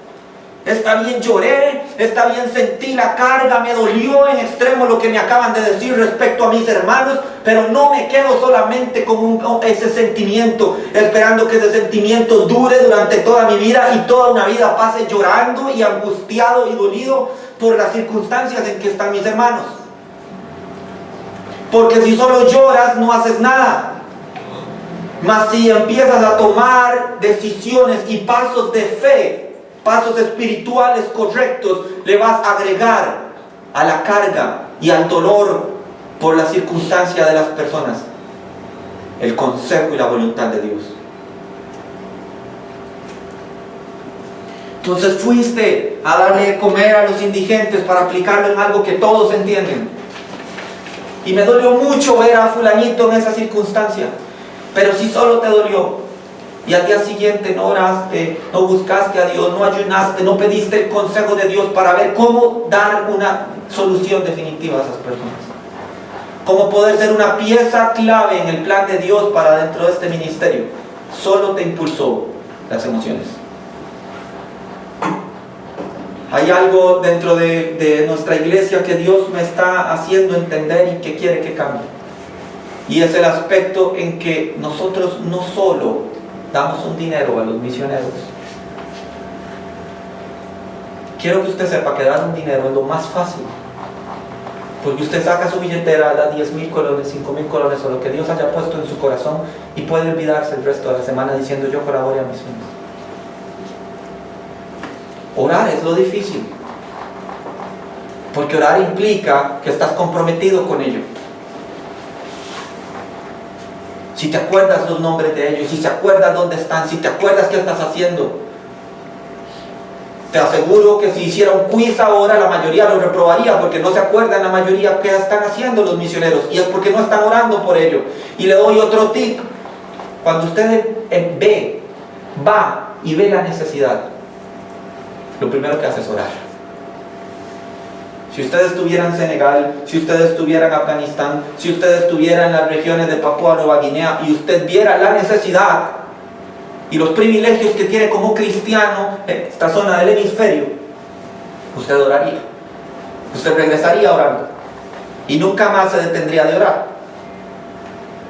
Está bien, lloré, está bien, sentí la carga, me dolió en extremo lo que me acaban de decir respecto a mis hermanos, pero no me quedo solamente con ese sentimiento, esperando que ese sentimiento dure durante toda mi vida y toda una vida pase llorando y angustiado y dolido por las circunstancias en que están mis hermanos. Porque si solo lloras no haces nada. Mas si empiezas a tomar decisiones y pasos de fe, pasos espirituales correctos, le vas a agregar a la carga y al dolor por la circunstancia de las personas el consejo y la voluntad de Dios. Entonces fuiste a darle de comer a los indigentes para aplicarlo en algo que todos entienden. Y me dolió mucho ver a fulanito en esa circunstancia. Pero si solo te dolió, y al día siguiente no oraste, no buscaste a Dios, no ayunaste, no pediste el consejo de Dios para ver cómo dar una solución definitiva a esas personas, cómo poder ser una pieza clave en el plan de Dios para dentro de este ministerio, solo te impulsó las emociones. Hay algo dentro de nuestra iglesia que Dios me está haciendo entender y que quiere que cambie, y es el aspecto en que nosotros no solo damos un dinero a los misioneros. Quiero que usted sepa que dar un dinero es lo más fácil, porque usted saca su billetera, da 10,000 colones, 5,000 colones o lo que Dios haya puesto en su corazón y puede olvidarse el resto de la semana diciendo yo colaboré a misiones. Orar es lo difícil, porque orar implica que estás comprometido con ello. Si te acuerdas los nombres de ellos, si te acuerdas dónde están, si te acuerdas qué estás haciendo. Te aseguro que si hiciera un quiz ahora, la mayoría lo reprobaría, porque no se acuerdan la mayoría qué están haciendo los misioneros, y es porque no están orando por ello. Y le doy otro tip. Cuando usted va y ve la necesidad, lo primero que hace es orar. Si usted estuviera en Senegal, si usted estuviera en Afganistán, si usted estuviera en las regiones de Papúa Nueva Guinea y usted viera la necesidad y los privilegios que tiene como cristiano en esta zona del hemisferio, usted oraría. Usted regresaría orando y nunca más se detendría de orar.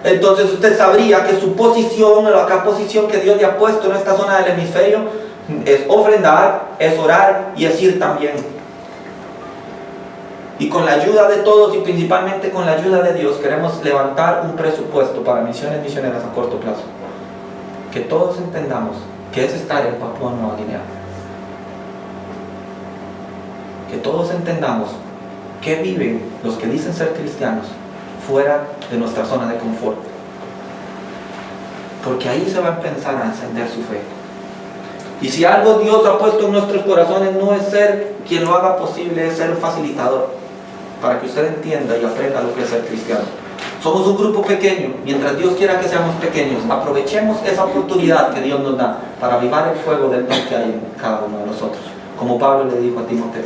Entonces usted sabría que su posición, la posición que Dios le ha puesto en esta zona del hemisferio, es ofrendar, es orar y es ir también. Y con la ayuda de todos y principalmente con la ayuda de Dios queremos levantar un presupuesto para misiones misioneras a corto plazo. Que todos entendamos que es estar en Papúa Nueva Guinea. Que todos entendamos que viven los que dicen ser cristianos fuera de nuestra zona de confort. Porque ahí se va a empezar a encender su fe. Y si algo Dios ha puesto en nuestros corazones no es ser quien lo haga posible, es ser facilitador. Para que usted entienda y aprenda lo que es ser cristiano. Somos un grupo pequeño. Mientras Dios quiera que seamos pequeños, aprovechemos esa oportunidad que Dios nos da para avivar el fuego del don que hay en cada uno de nosotros. Como Pablo le dijo a Timoteo,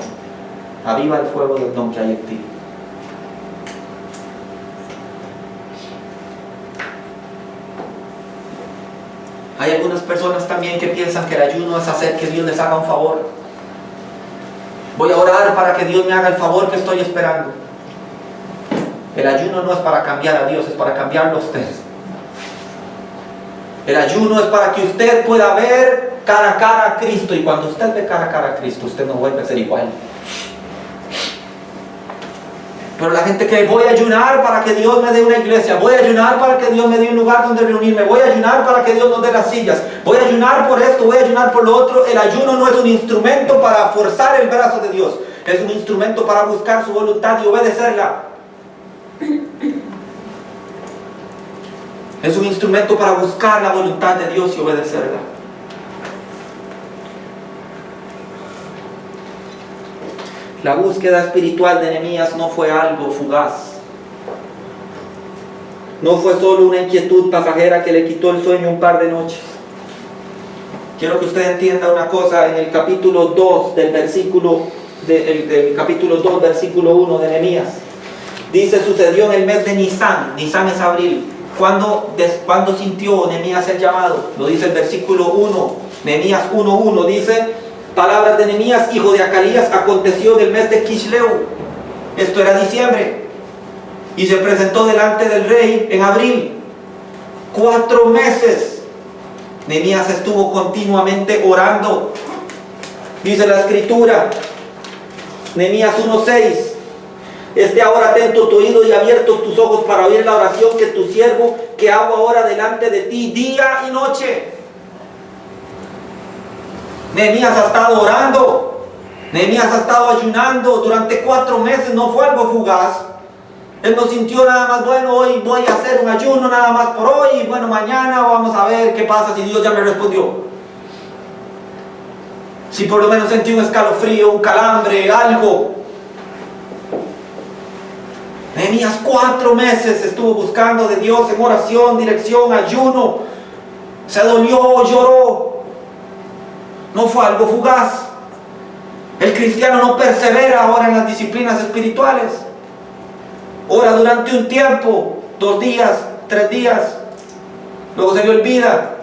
aviva el fuego del don que hay en ti. Hay algunas personas también que piensan que el ayuno es hacer que Dios les haga un favor. Voy a orar para que Dios me haga el favor que estoy esperando. El ayuno no es para cambiar a Dios, es para cambiarlo a usted. El ayuno es para que usted pueda ver cara a cara a Cristo. Y cuando usted ve cara a cara a Cristo, usted no vuelve a ser igual. Pero la gente que voy a ayunar para que Dios me dé una iglesia, voy a ayunar para que Dios me dé un lugar donde reunirme, voy a ayunar para que Dios nos dé las sillas, voy a ayunar por esto, voy a ayunar por lo otro. El ayuno no es un instrumento para forzar el brazo de Dios, es un instrumento para buscar su voluntad y obedecerla. Es un instrumento para buscar la voluntad de Dios y obedecerla. La búsqueda espiritual de Nehemías no fue algo fugaz. No fue solo una inquietud pasajera que le quitó el sueño un par de noches. Quiero que usted entienda una cosa. En el capítulo 2 del versículo, capítulo 2, versículo 1 de Nehemías, dice: sucedió en el mes de Nisán. Nisán es abril. ¿Cuándo sintió Nehemías el llamado? Lo dice el versículo 1. Nehemías 1:1 dice: palabras de Nehemías, hijo de Acalías, aconteció en el mes de Quisleu. Esto era diciembre. Y se presentó delante del rey en abril. 4 meses. Nehemías estuvo continuamente orando. Dice la escritura, Nehemías 1:6: esté ahora atento tu oído y abiertos tus ojos para oír la oración que tu siervo, que hago ahora delante de ti, día y noche. Nehemías ha estado orando, Nehemías ha estado ayunando durante 4 meses, no fue algo fugaz. Él no sintió nada más, bueno, hoy voy a hacer un ayuno nada más por hoy, y bueno, mañana vamos a ver qué pasa si Dios ya me respondió. Si por lo menos sentí un escalofrío, un calambre, algo. Nehemías 4 meses estuvo buscando de Dios en oración, dirección, ayuno. Se dolió, lloró. No fue algo fugaz. El cristiano no persevera ahora en las disciplinas espirituales. Ora durante un tiempo, 2 días, 3 días, luego se le olvida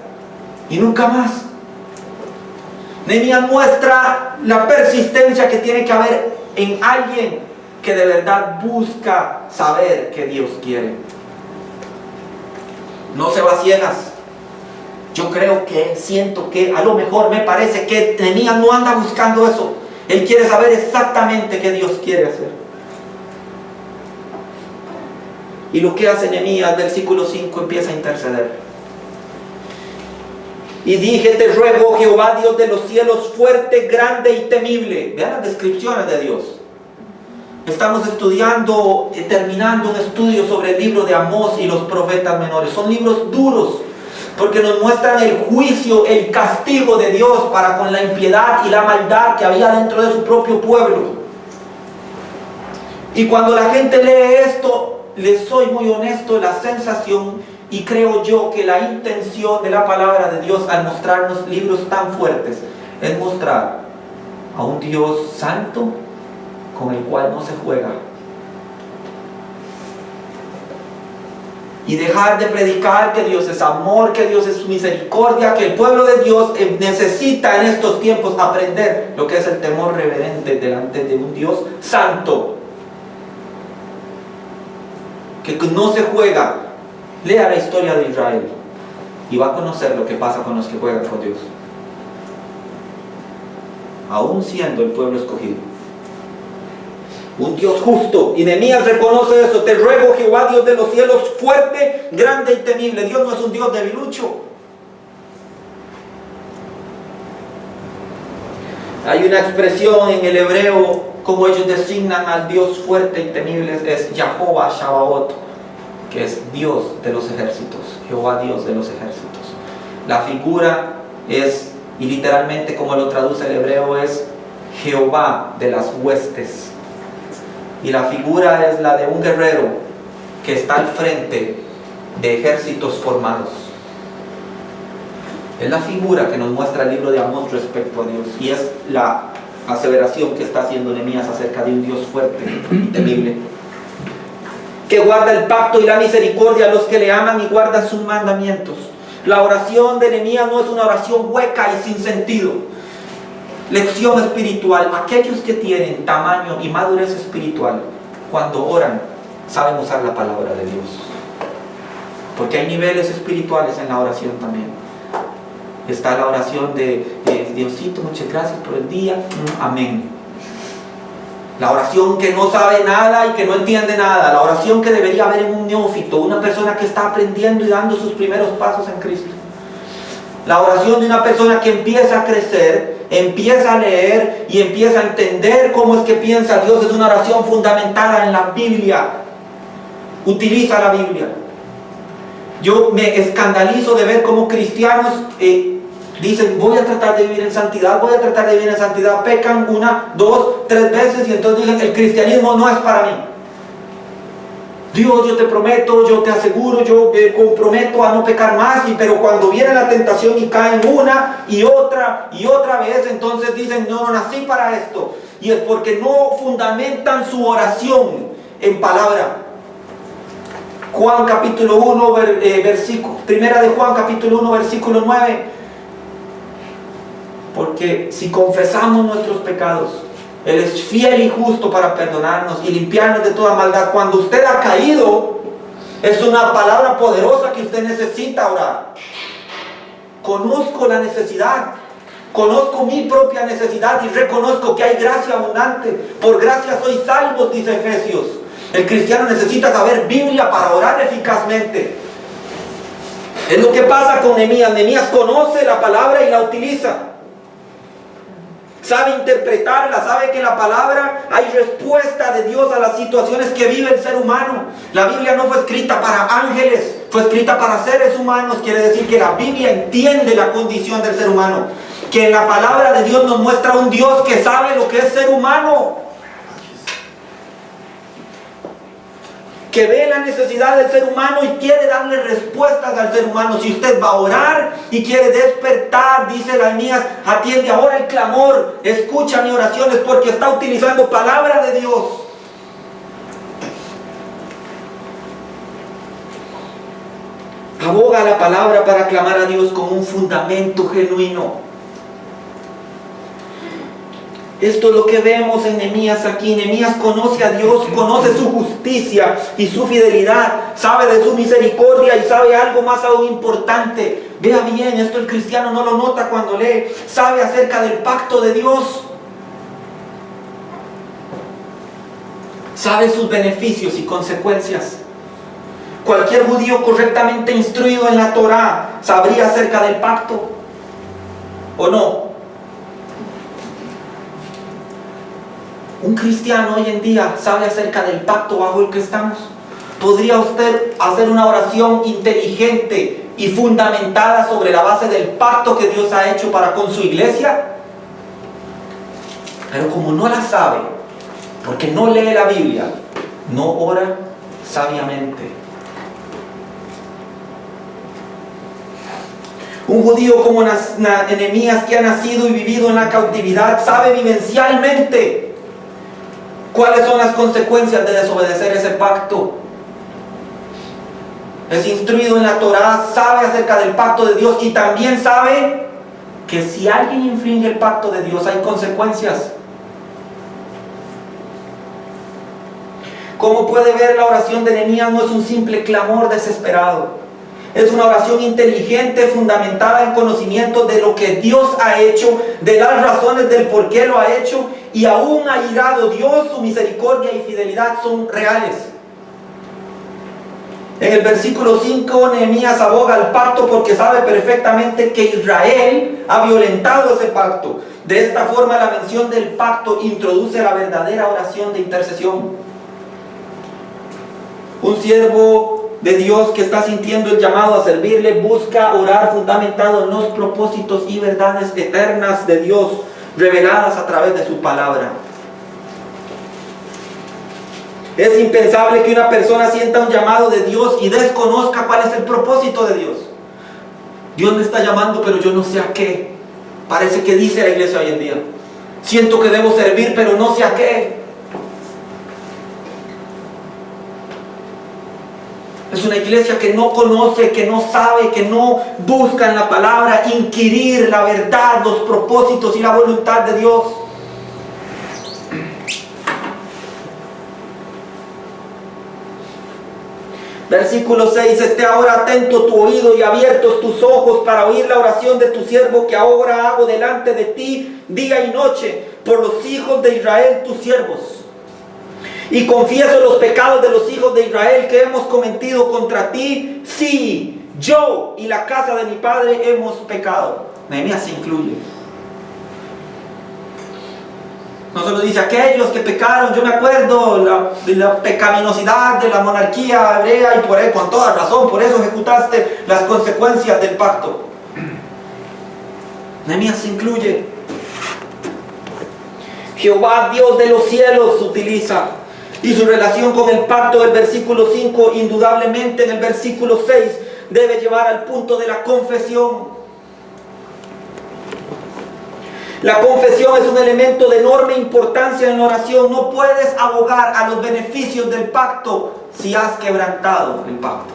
y nunca más. Nehemías muestra la persistencia que tiene que haber en alguien que de verdad busca saber qué Dios quiere. No se va a ciegas. Yo creo que, siento que, a lo mejor me parece que Nehemías no anda buscando eso. Él quiere saber exactamente qué Dios quiere hacer. Y lo que hace Nehemías, versículo 5, empieza a interceder. Y dije: te ruego, Jehová Dios de los cielos, fuerte, grande y temible. Vean las descripciones de Dios. Estamos estudiando, terminando un estudio sobre el libro de Amós y los profetas menores. Son libros duros, porque nos muestran el juicio, el castigo de Dios para con la impiedad y la maldad que había dentro de su propio pueblo. Y cuando la gente lee esto, les soy muy honesto, la sensación, y creo yo que la intención de la palabra de Dios al mostrarnos libros tan fuertes, es mostrar a un Dios santo con el cual no se juega. Y dejar de predicar que Dios es amor, que Dios es misericordia, que el pueblo de Dios necesita en estos tiempos aprender lo que es el temor reverente delante de un Dios santo. Que no se juega. Lea la historia de Israel y va a conocer lo que pasa con los que juegan con Dios. Aún siendo el pueblo escogido. Un Dios justo. Y Nehemías reconoce eso. Te ruego, Jehová, Dios de los cielos, fuerte, grande y temible. Dios no es un Dios debilucho. Hay una expresión en el hebreo, como ellos designan al Dios fuerte y temible, es Jehová Shabaot, que es Dios de los ejércitos. Jehová, Dios de los ejércitos. La figura es, y literalmente como lo traduce el hebreo, es Jehová de las huestes. Y la figura es la de un guerrero que está al frente de ejércitos formados. Es la figura que nos muestra el libro de Amós respecto a Dios. Y es la aseveración que está haciendo Nehemías acerca de un Dios fuerte y temible, que guarda el pacto y la misericordia a los que le aman y guardan sus mandamientos. La oración de Nehemías no es una oración hueca y sin sentido. Lección espiritual. Aquellos que tienen tamaño y madurez espiritual, cuando oran, saben usar la palabra de Dios. Porque hay niveles espirituales en la oración también. Está la oración de Diosito, muchas gracias por el día, amén. La oración que no sabe nada y que no entiende nada. La oración que debería haber en un neófito, una persona que está aprendiendo y dando sus primeros pasos en Cristo. La oración de una persona que empieza a crecer, empieza a leer y empieza a entender cómo es que piensa Dios. Es una oración fundamentada en la Biblia. Utiliza la Biblia. Yo me escandalizo de ver cómo cristianos dicen, voy a tratar de vivir en santidad, voy a tratar de vivir en santidad. Pecan 1, 2, 3 veces y entonces dicen, el cristianismo no es para mí. Dios, yo te prometo, yo te aseguro, yo me comprometo a no pecar más, pero cuando viene la tentación y caen una y otra vez, entonces dicen, no nací para esto. Y es porque no fundamentan su oración en palabra. Juan capítulo 1, primera de Juan capítulo 1, versículo 9. Porque si confesamos nuestros pecados, Él es fiel y justo para perdonarnos y limpiarnos de toda maldad. Cuando usted ha caído, es una palabra poderosa que usted necesita orar. Conozco la necesidad, conozco mi propia necesidad y reconozco que hay gracia abundante. Por gracia sois salvos, dice Efesios. El cristiano necesita saber Biblia para orar eficazmente. Es lo que pasa con Nehemías. Nehemías conoce la palabra y la utiliza. Sabe interpretarla, sabe que en la palabra hay respuesta de Dios a las situaciones que vive el ser humano. La Biblia no fue escrita para ángeles, fue escrita para seres humanos. Quiere decir que la Biblia entiende la condición del ser humano. Que en la palabra de Dios nos muestra un Dios que sabe lo que es ser humano. Que ve la necesidad del ser humano y quiere darle respuestas al ser humano. Si usted va a orar y quiere despertar, dice Nehemías, atiende ahora el clamor, escucha mis oraciones, porque está utilizando palabra de Dios. Aboga la palabra para clamar a Dios con un fundamento genuino. Esto es lo que vemos en Nehemías aquí. Nehemías conoce a Dios, conoce su justicia y su fidelidad, sabe de su misericordia y sabe algo más aún importante. Vea bien, esto el cristiano no lo nota cuando lee. Sabe acerca del pacto de Dios. Sabe sus beneficios y consecuencias. Cualquier judío correctamente instruido en la Torá sabría acerca del pacto, ¿o no? Un cristiano hoy en día sabe acerca del pacto bajo el que estamos. ¿Podría usted hacer una oración inteligente y fundamentada sobre la base del pacto que Dios ha hecho para con su iglesia? Pero como no la sabe, porque no lee la Biblia, no ora sabiamente. Un judío como Nehemías, que ha nacido y vivido en la cautividad, sabe vivencialmente ¿Cuáles son las consecuencias de desobedecer ese pacto? Es instruido en la Torá, sabe acerca del pacto de Dios y también sabe que si alguien infringe el pacto de Dios hay consecuencias. Como puede ver, la oración de Nehemías no es un simple clamor desesperado. Es una oración inteligente, fundamentada en conocimiento de lo que Dios ha hecho, de las razones del por qué lo ha hecho, y aún airado Dios, su misericordia y fidelidad son reales. En el versículo 5, Nehemías aboga al pacto porque sabe perfectamente que Israel ha violentado ese pacto. De esta forma, la mención del pacto introduce la verdadera oración de intercesión. Un siervo de Dios que está sintiendo el llamado a servirle busca orar fundamentado en los propósitos y verdades eternas de Dios reveladas a través de su palabra. Es impensable que una persona sienta un llamado de Dios y desconozca cuál es el propósito de Dios. Dios me está llamando, pero yo no sé a qué. Parece que dice la iglesia hoy en día. Siento que debo servir, pero no sé a qué. Es una iglesia que no conoce, que no sabe, que no busca en la palabra inquirir la verdad, los propósitos y la voluntad de Dios. Versículo 6, esté ahora atento tu oído y abiertos tus ojos para oír la oración de tu siervo que ahora hago delante de ti día y noche por los hijos de Israel, tus siervos. Y confieso los pecados de los hijos de Israel que hemos cometido contra ti. Sí, yo y la casa de mi padre hemos pecado. Nehemías se incluye. No solo dice aquellos que pecaron, yo me acuerdo de la pecaminosidad de la monarquía hebrea y por ahí, con toda razón, por eso ejecutaste las consecuencias del pacto. Nehemías se incluye. Jehová, Dios de los cielos, utiliza. Y su relación con el pacto del versículo 5, indudablemente en el versículo 6, debe llevar al punto de la confesión. La confesión es un elemento de enorme importancia en la oración. No puedes abogar a los beneficios del pacto si has quebrantado el pacto.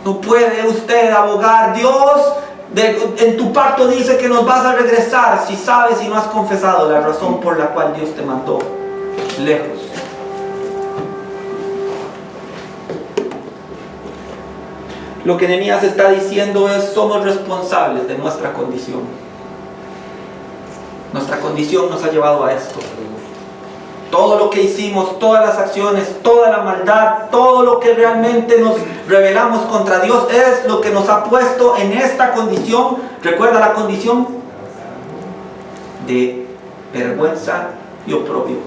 No puede usted abogar, Dios, en tu pacto dice que nos vas a regresar si sabes y no has confesado la razón por la cual Dios te mandó lejos. Lo que Nehemías está diciendo es: somos responsables de nuestra condición. Nuestra condición nos ha llevado a esto. Todo lo que hicimos, todas las acciones, toda la maldad, todo lo que realmente nos rebelamos contra Dios es lo que nos ha puesto en esta condición. Recuerda la condición de vergüenza y oprobio.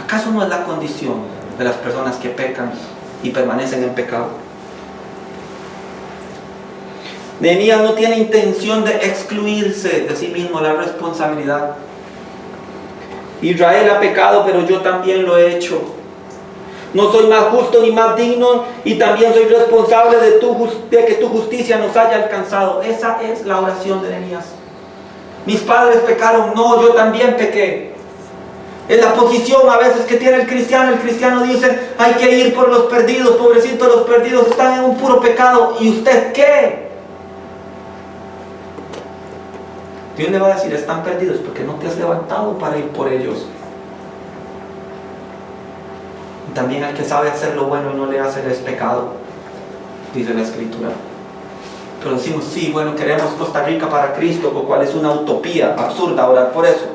¿Acaso no es la condición de las personas que pecan y permanecen en pecado? Nehemías no tiene intención de excluirse de sí mismo la responsabilidad. Israel ha pecado, pero yo también lo he hecho. No soy más justo ni más digno y también soy responsable de que tu justicia nos haya alcanzado. Esa es la oración de Nehemías. Mis padres pecaron, no, yo también pequé. Es la posición a veces que tiene el cristiano. El cristiano dice: hay que ir por los perdidos, pobrecitos, los perdidos están en un puro pecado. ¿Y usted qué? Dios le va a decir: están perdidos porque no te has levantado para ir por ellos. Y también el que sabe hacer lo bueno y no le hace es pecado, dice la Escritura. Pero decimos: sí, bueno, queremos Costa Rica para Cristo, lo cual es una utopía absurda orar por eso.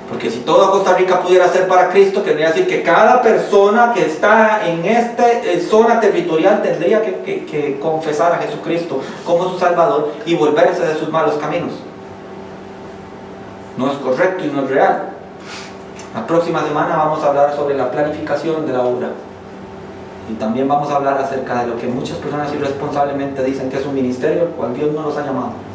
Porque si toda Costa Rica pudiera ser para Cristo, querría decir que cada persona que está en esta zona territorial tendría que confesar a Jesucristo como su Salvador y volverse de sus malos caminos. No es correcto y no es real. La próxima semana vamos a hablar sobre la planificación de la obra. Y también vamos a hablar acerca de lo que muchas personas irresponsablemente dicen que es un ministerio al cual Dios no los ha llamado.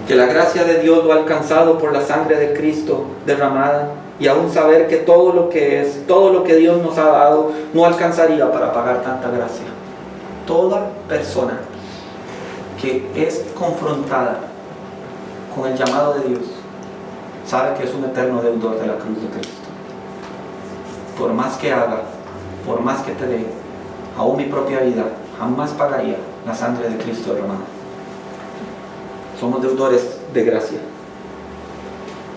Que la gracia de Dios lo ha alcanzado por la sangre de Cristo derramada y aún saber que todo lo que Dios nos ha dado no alcanzaría para pagar tanta gracia. Toda persona que es confrontada con el llamado de Dios sabe que es un eterno deudor de la cruz de Cristo. Por más que haga, por más que te dé, aún mi propia vida jamás pagaría la sangre de Cristo derramada. Somos deudores de gracia.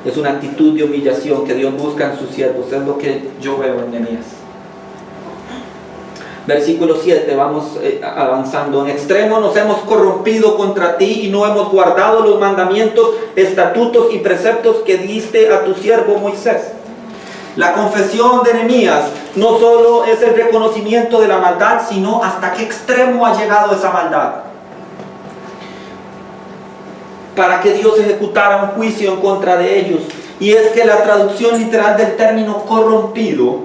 Es una actitud de humillación que Dios busca en sus siervos. Es lo que yo veo en Nehemías. Versículo 7, vamos avanzando. En extremo nos hemos corrompido contra ti y no hemos guardado los mandamientos, estatutos y preceptos que diste a tu siervo Moisés. La confesión de Nehemías no solo es el reconocimiento de la maldad, sino hasta qué extremo ha llegado esa maldad, para que Dios ejecutara un juicio en contra de ellos. Y es que la traducción literal del término corrompido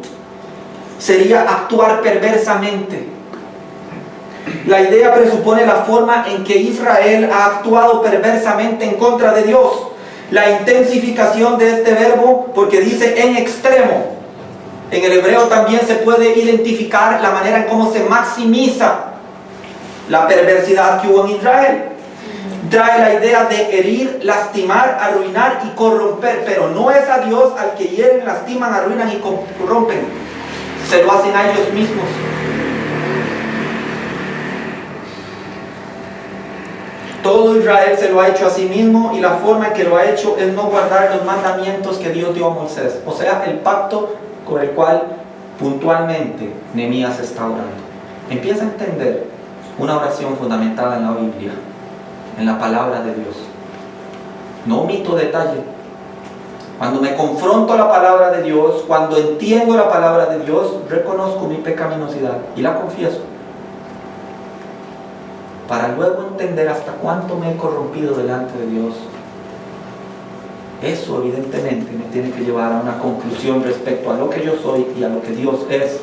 sería actuar perversamente. La idea presupone la forma en que Israel ha actuado perversamente en contra de Dios. La intensificación de este verbo, porque dice en extremo. En el hebreo también se puede identificar la manera en cómo se maximiza la perversidad que hubo en Israel. Trae la idea de herir, lastimar, arruinar y corromper, pero no es a Dios al que hieren, lastiman, arruinan y corrompen. Se lo hacen a ellos mismos. Todo Israel se lo ha hecho a sí mismo, y la forma en que lo ha hecho es no guardar los mandamientos que Dios dio a Moisés, o sea, el pacto con el cual puntualmente Nehemías está orando. Empieza a entender una oración fundamentada en la Biblia, en la palabra de Dios. No omito detalle. Cuando me confronto a la palabra de Dios, cuando entiendo la palabra de Dios, reconozco mi pecaminosidad y la confieso, para luego entender hasta cuánto me he corrompido delante de Dios. Eso evidentemente me tiene que llevar a una conclusión respecto a lo que yo soy y a lo que Dios es.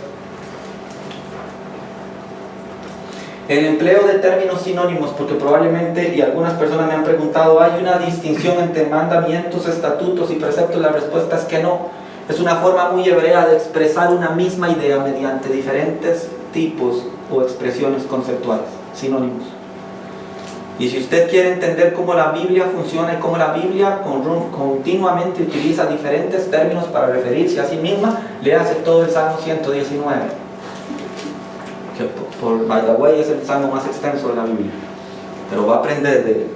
El empleo de términos sinónimos, porque probablemente, y algunas personas me han preguntado, ¿hay una distinción entre mandamientos, estatutos y preceptos? La respuesta es que no. Es una forma muy hebrea de expresar una misma idea mediante diferentes tipos o expresiones conceptuales, sinónimos. Y si usted quiere entender cómo la Biblia funciona y cómo la Biblia continuamente utiliza diferentes términos para referirse a sí misma, léase todo el Salmo 119. Que por by the way es el salmo más extenso de la Biblia, pero va a aprender de él.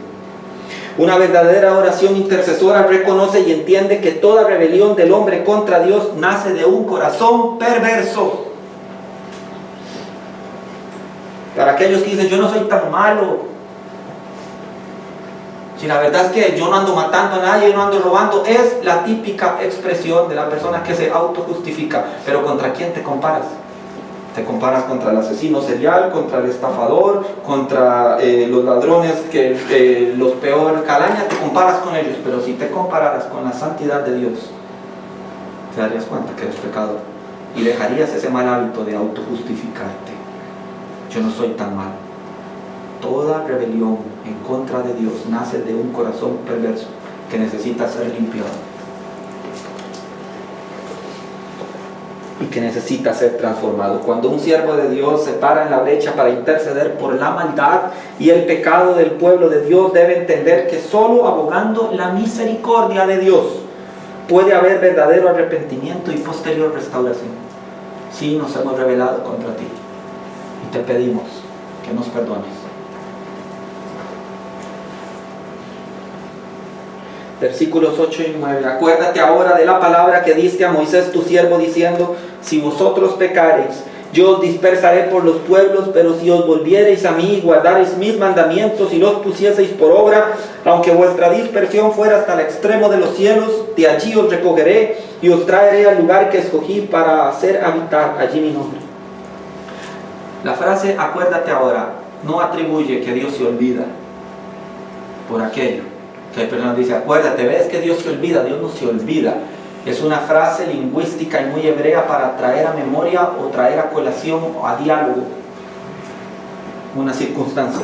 Una verdadera oración intercesora reconoce y entiende que toda rebelión del hombre contra Dios nace de un corazón perverso. Para aquellos que dicen, yo no soy tan malo, si la verdad es que yo no ando matando a nadie, yo no ando robando, es la típica expresión de la persona que se autojustifica. Pero ¿contra quién te comparas? Te comparas contra el asesino serial, contra el estafador, contra los ladrones, que los peor calaña, te comparas con ellos. Pero si te compararas con la santidad de Dios, te darías cuenta que eres pecador y dejarías ese mal hábito de autojustificarte. Yo no soy tan malo. Toda rebelión en contra de Dios nace de un corazón perverso que necesita ser limpiado y que necesita ser transformado. Cuando un siervo de Dios se para en la brecha para interceder por la maldad y el pecado del pueblo de Dios, debe entender que solo abogando la misericordia de Dios puede haber verdadero arrepentimiento y posterior restauración. Sí, nos hemos rebelado contra ti y te pedimos que nos perdones. Versículos 8 y 9. Acuérdate ahora de la palabra que diste a Moisés tu siervo, diciendo: si vosotros pecareis, yo os dispersaré por los pueblos, pero si os volviereis a mí y guardareis mis mandamientos y los pusieseis por obra, aunque vuestra dispersión fuera hasta el extremo de los cielos, de allí os recogeré y os traeré al lugar que escogí para hacer habitar allí mi nombre. La frase acuérdate ahora no atribuye que Dios se olvida por aquello. Que hay personas que dicen, acuérdate, ves que Dios se olvida. Dios no se olvida. Es una frase lingüística y muy hebrea para traer a memoria o traer a colación o a diálogo una circunstancia.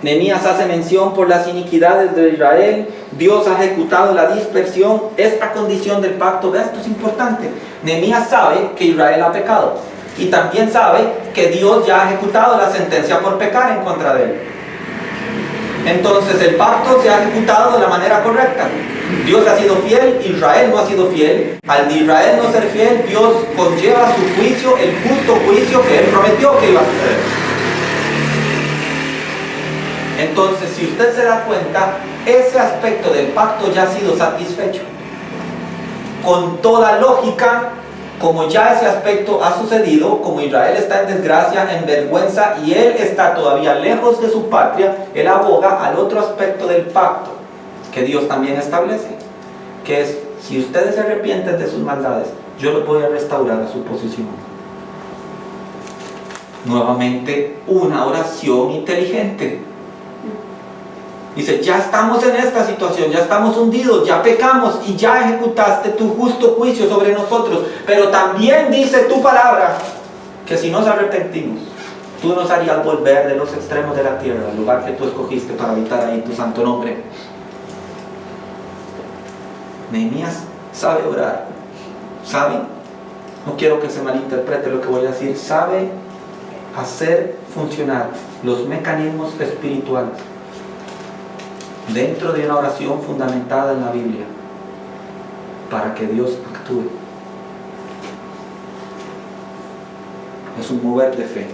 Nehemías hace mención por las iniquidades de Israel. Dios ha ejecutado la dispersión. Esta condición del pacto, vea, esto es importante. Nehemías sabe que Israel ha pecado. Y también sabe que Dios ya ha ejecutado la sentencia por pecar en contra de él. Entonces el pacto se ha ejecutado de la manera correcta. Dios ha sido fiel, Israel no ha sido fiel. Al de Israel no ser fiel, Dios conlleva su juicio, el justo juicio que él prometió que iba a suceder. Entonces, si usted se da cuenta, ese aspecto del pacto ya ha sido satisfecho. Con toda lógica, como ya ese aspecto ha sucedido, como Israel está en desgracia, en vergüenza, y él está todavía lejos de su patria, él aboga al otro aspecto del pacto, que Dios también establece, que es, si ustedes se arrepienten de sus maldades, yo los voy a restaurar a su posición. Nuevamente, una oración inteligente. Dice, ya estamos en esta situación, ya estamos hundidos, ya pecamos y ya ejecutaste tu justo juicio sobre nosotros. Pero también dice tu palabra que si nos arrepentimos, tú nos harías volver de los extremos de la tierra, al lugar que tú escogiste para habitar ahí tu santo nombre. Nehemías sabe orar, sabe, no quiero que se malinterprete lo que voy a decir, sabe hacer funcionar los mecanismos espirituales dentro de una oración fundamentada en la Biblia para que Dios actúe. Es un mover de fe.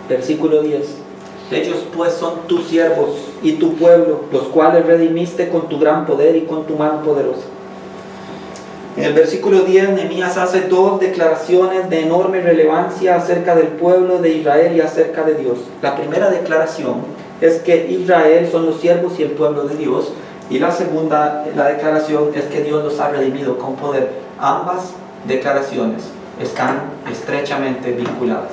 Versículo 10. Ellos pues son tus siervos y tu pueblo, los cuales redimiste con tu gran poder y con tu mano poderosa. En el versículo 10, Nehemías hace dos declaraciones de enorme relevancia acerca del pueblo de Israel y acerca de Dios. La primera declaración es que Israel son los siervos y el pueblo de Dios. Y la segunda, la declaración, es que Dios los ha redimido con poder. Ambas declaraciones están estrechamente vinculadas.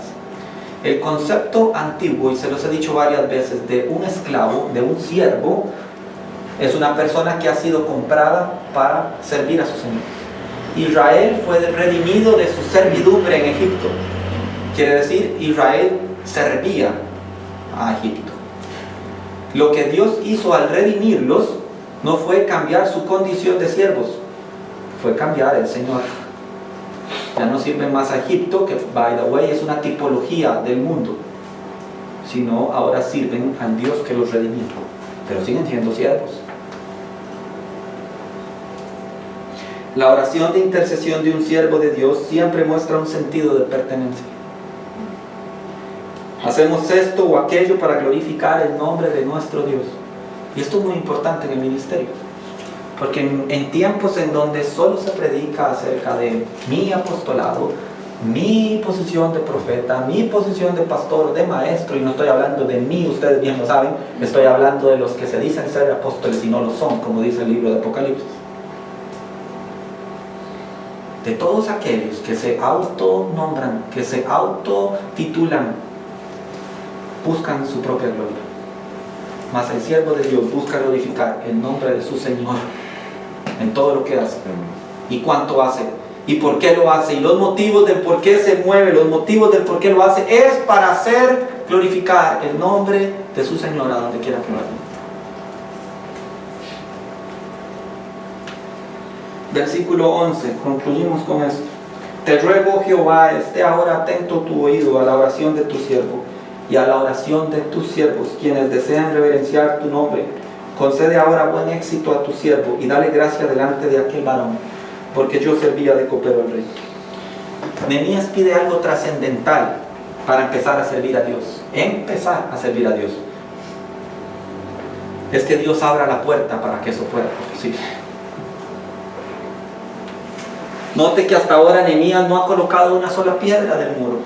El concepto antiguo, y se los he dicho varias veces, de un esclavo, de un siervo, es una persona que ha sido comprada para servir a su Señor. Israel fue redimido de su servidumbre en Egipto. Quiere decir, Israel servía a Egipto. Lo que Dios hizo al redimirlos no fue cambiar su condición de siervos, fue cambiar el Señor. Ya no sirven más a Egipto, que by the way es una tipología del mundo, sino ahora sirven al Dios que los redimió, pero siguen siendo siervos. La oración de intercesión de un siervo de Dios siempre muestra un sentido de pertenencia. Hacemos esto o aquello para glorificar el nombre de nuestro Dios. Y esto es muy importante en el ministerio, porque en tiempos en donde solo se predica acerca de mi apostolado, mi posición de profeta, mi posición de pastor, de maestro, y no estoy hablando de mí, ustedes bien lo saben, estoy hablando de los que se dicen ser apóstoles y no lo son, como dice el libro de Apocalipsis. De todos aquellos que se autonombran, que se autotitulan, buscan su propia gloria. Mas el siervo de Dios busca glorificar el nombre de su Señor en todo lo que hace, y cuánto hace, y por qué lo hace, y los motivos del por qué se mueve, los motivos del por qué lo hace, es para hacer glorificar el nombre de su Señor a donde quiera que vaya. Versículo 11, concluimos con esto. Te ruego, Jehová, esté ahora atento tu oído a la oración de tu siervo y a la oración de tus siervos, quienes desean reverenciar tu nombre. Concede ahora buen éxito a tu siervo y dale gracia delante de aquel varón, porque yo servía de copero al rey. Nehemías pide algo trascendental para empezar a servir a Dios. Empezar a servir a Dios. Es que Dios abra la puerta para que eso fuera posible. Note que hasta ahora Nehemías no ha colocado una sola piedra del muro.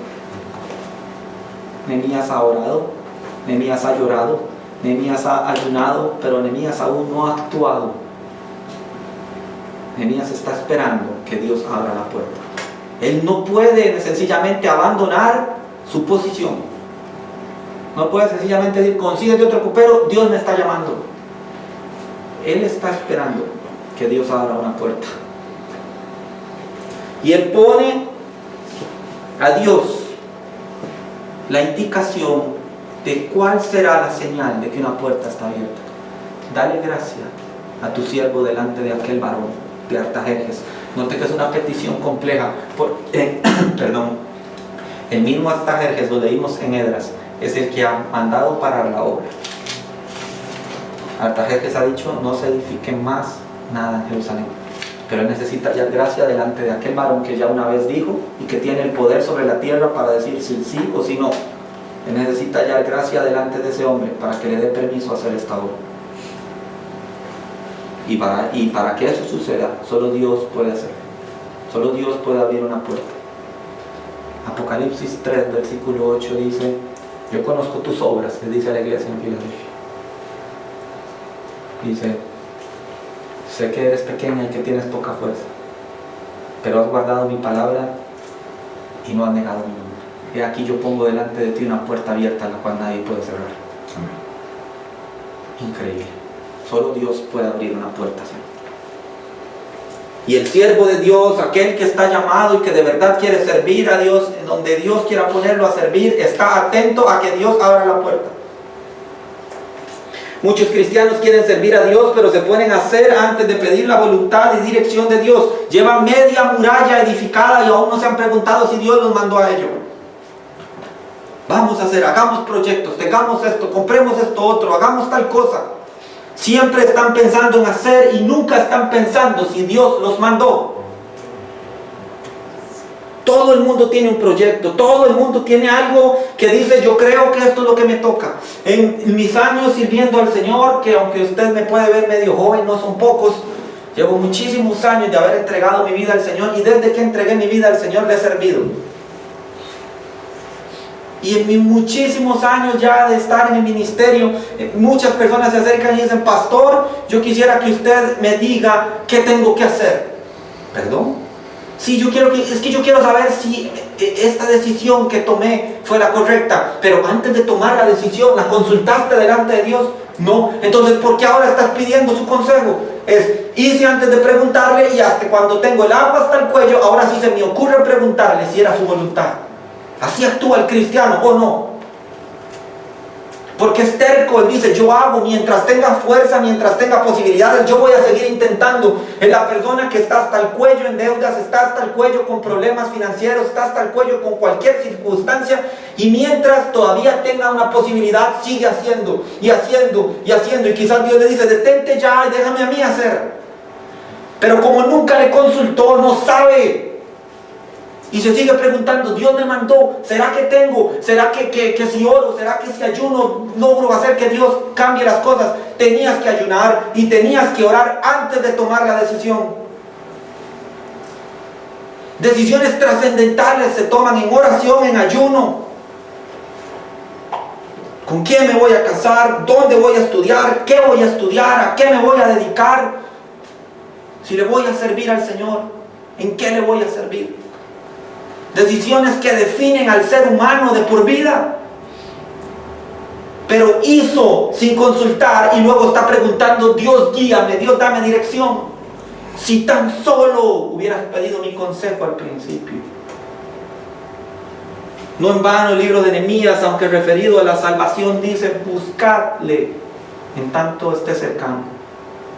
Nehemías ha orado, Nehemías ha llorado, Nehemías ha ayunado, pero Nehemías aún no ha actuado. Nehemías está esperando que Dios abra la puerta. Él no puede sencillamente abandonar su posición. No puede sencillamente decir, consíguete otro copero, Dios me está llamando. Él está esperando que Dios abra una puerta. Y él pone a Dios la indicación de cuál será la señal de que una puerta está abierta. Dale gracia a tu siervo delante de aquel varón de Artajerjes. Note que es una petición compleja. Perdón. El mismo Artajerjes, lo leímos en Esdras, es el que ha mandado parar la obra. Artajerjes ha dicho: no se edifique más nada en Jerusalén. Pero él necesita hallar gracia delante de aquel varón que ya una vez dijo y que tiene el poder sobre la tierra para decir si sí o si no. Él necesita hallar gracia delante de ese hombre para que le dé permiso a hacer esta obra. Y para que eso suceda, solo Dios puede hacerlo. Solo Dios puede abrir una puerta. Apocalipsis 3, versículo 8 dice: yo conozco tus obras, le dice a la iglesia en Filadelfia. Dice: sé que eres pequeña y que tienes poca fuerza, pero has guardado mi palabra y no has negado mi nombre. Y aquí yo pongo delante de ti una puerta abierta, la cual nadie puede cerrar. Increíble. Solo Dios puede abrir una puerta así. Y el siervo de Dios, aquel que está llamado y que de verdad quiere servir a Dios, en donde Dios quiera ponerlo a servir, está atento a que Dios abra la puerta. Muchos cristianos quieren servir a Dios, pero se ponen a hacer antes de pedir la voluntad y dirección de Dios. Llevan media muralla edificada y aún no se han preguntado si Dios los mandó a ello. Vamos a hacer, hagamos proyectos, tengamos esto, compremos esto otro, hagamos tal cosa. Siempre están pensando en hacer y nunca están pensando si Dios los mandó. Todo el mundo tiene un proyecto, todo el mundo tiene algo que dice: yo creo que esto es lo que me toca. En mis años sirviendo al Señor, que aunque usted me puede ver medio joven, no son pocos, llevo muchísimos años de haber entregado mi vida al Señor, y desde que entregué mi vida al Señor le he servido. Y en mis muchísimos años ya de estar en el ministerio, muchas personas se acercan y dicen: pastor, yo quisiera que usted me diga qué tengo que hacer. ¿Perdón? Sí, yo quiero saber si esta decisión que tomé fue la correcta. Pero antes de tomar la decisión, ¿la consultaste delante de Dios? No. Entonces, ¿por qué ahora estás pidiendo su consejo? Hice antes de preguntarle, y hasta cuando tengo el agua hasta el cuello, ahora sí se me ocurre preguntarle si era su voluntad. Así actúa el cristiano, ¿o no? Porque es terco. Él dice: yo hago mientras tenga fuerza, mientras tenga posibilidades, yo voy a seguir intentando. Es la persona que está hasta el cuello en deudas, está hasta el cuello con problemas financieros, está hasta el cuello con cualquier circunstancia, y mientras todavía tenga una posibilidad, sigue haciendo y haciendo y haciendo. Y quizás Dios le dice: detente ya y déjame a mí hacer. Pero como nunca le consultó, no sabe. Y se sigue preguntando: Dios me mandó, ¿será que tengo? ¿Será que si oro? ¿Será que si ayuno logro hacer que Dios cambie las cosas? Tenías que ayunar y tenías que orar antes de tomar la decisión. Decisiones trascendentales se toman en oración, en ayuno. ¿Con quién me voy a casar? ¿Dónde voy a estudiar? ¿Qué voy a estudiar? ¿A qué me voy a dedicar? Si le voy a servir al Señor, ¿en qué le voy a servir? Decisiones que definen al ser humano de por vida. Pero hizo sin consultar y luego está preguntando: Dios, guíame, Dios, dame dirección. Si tan solo hubieras pedido mi consejo al principio. No en vano el libro de Nehemías, aunque referido a la salvación, dice: buscadle en tanto esté cercano.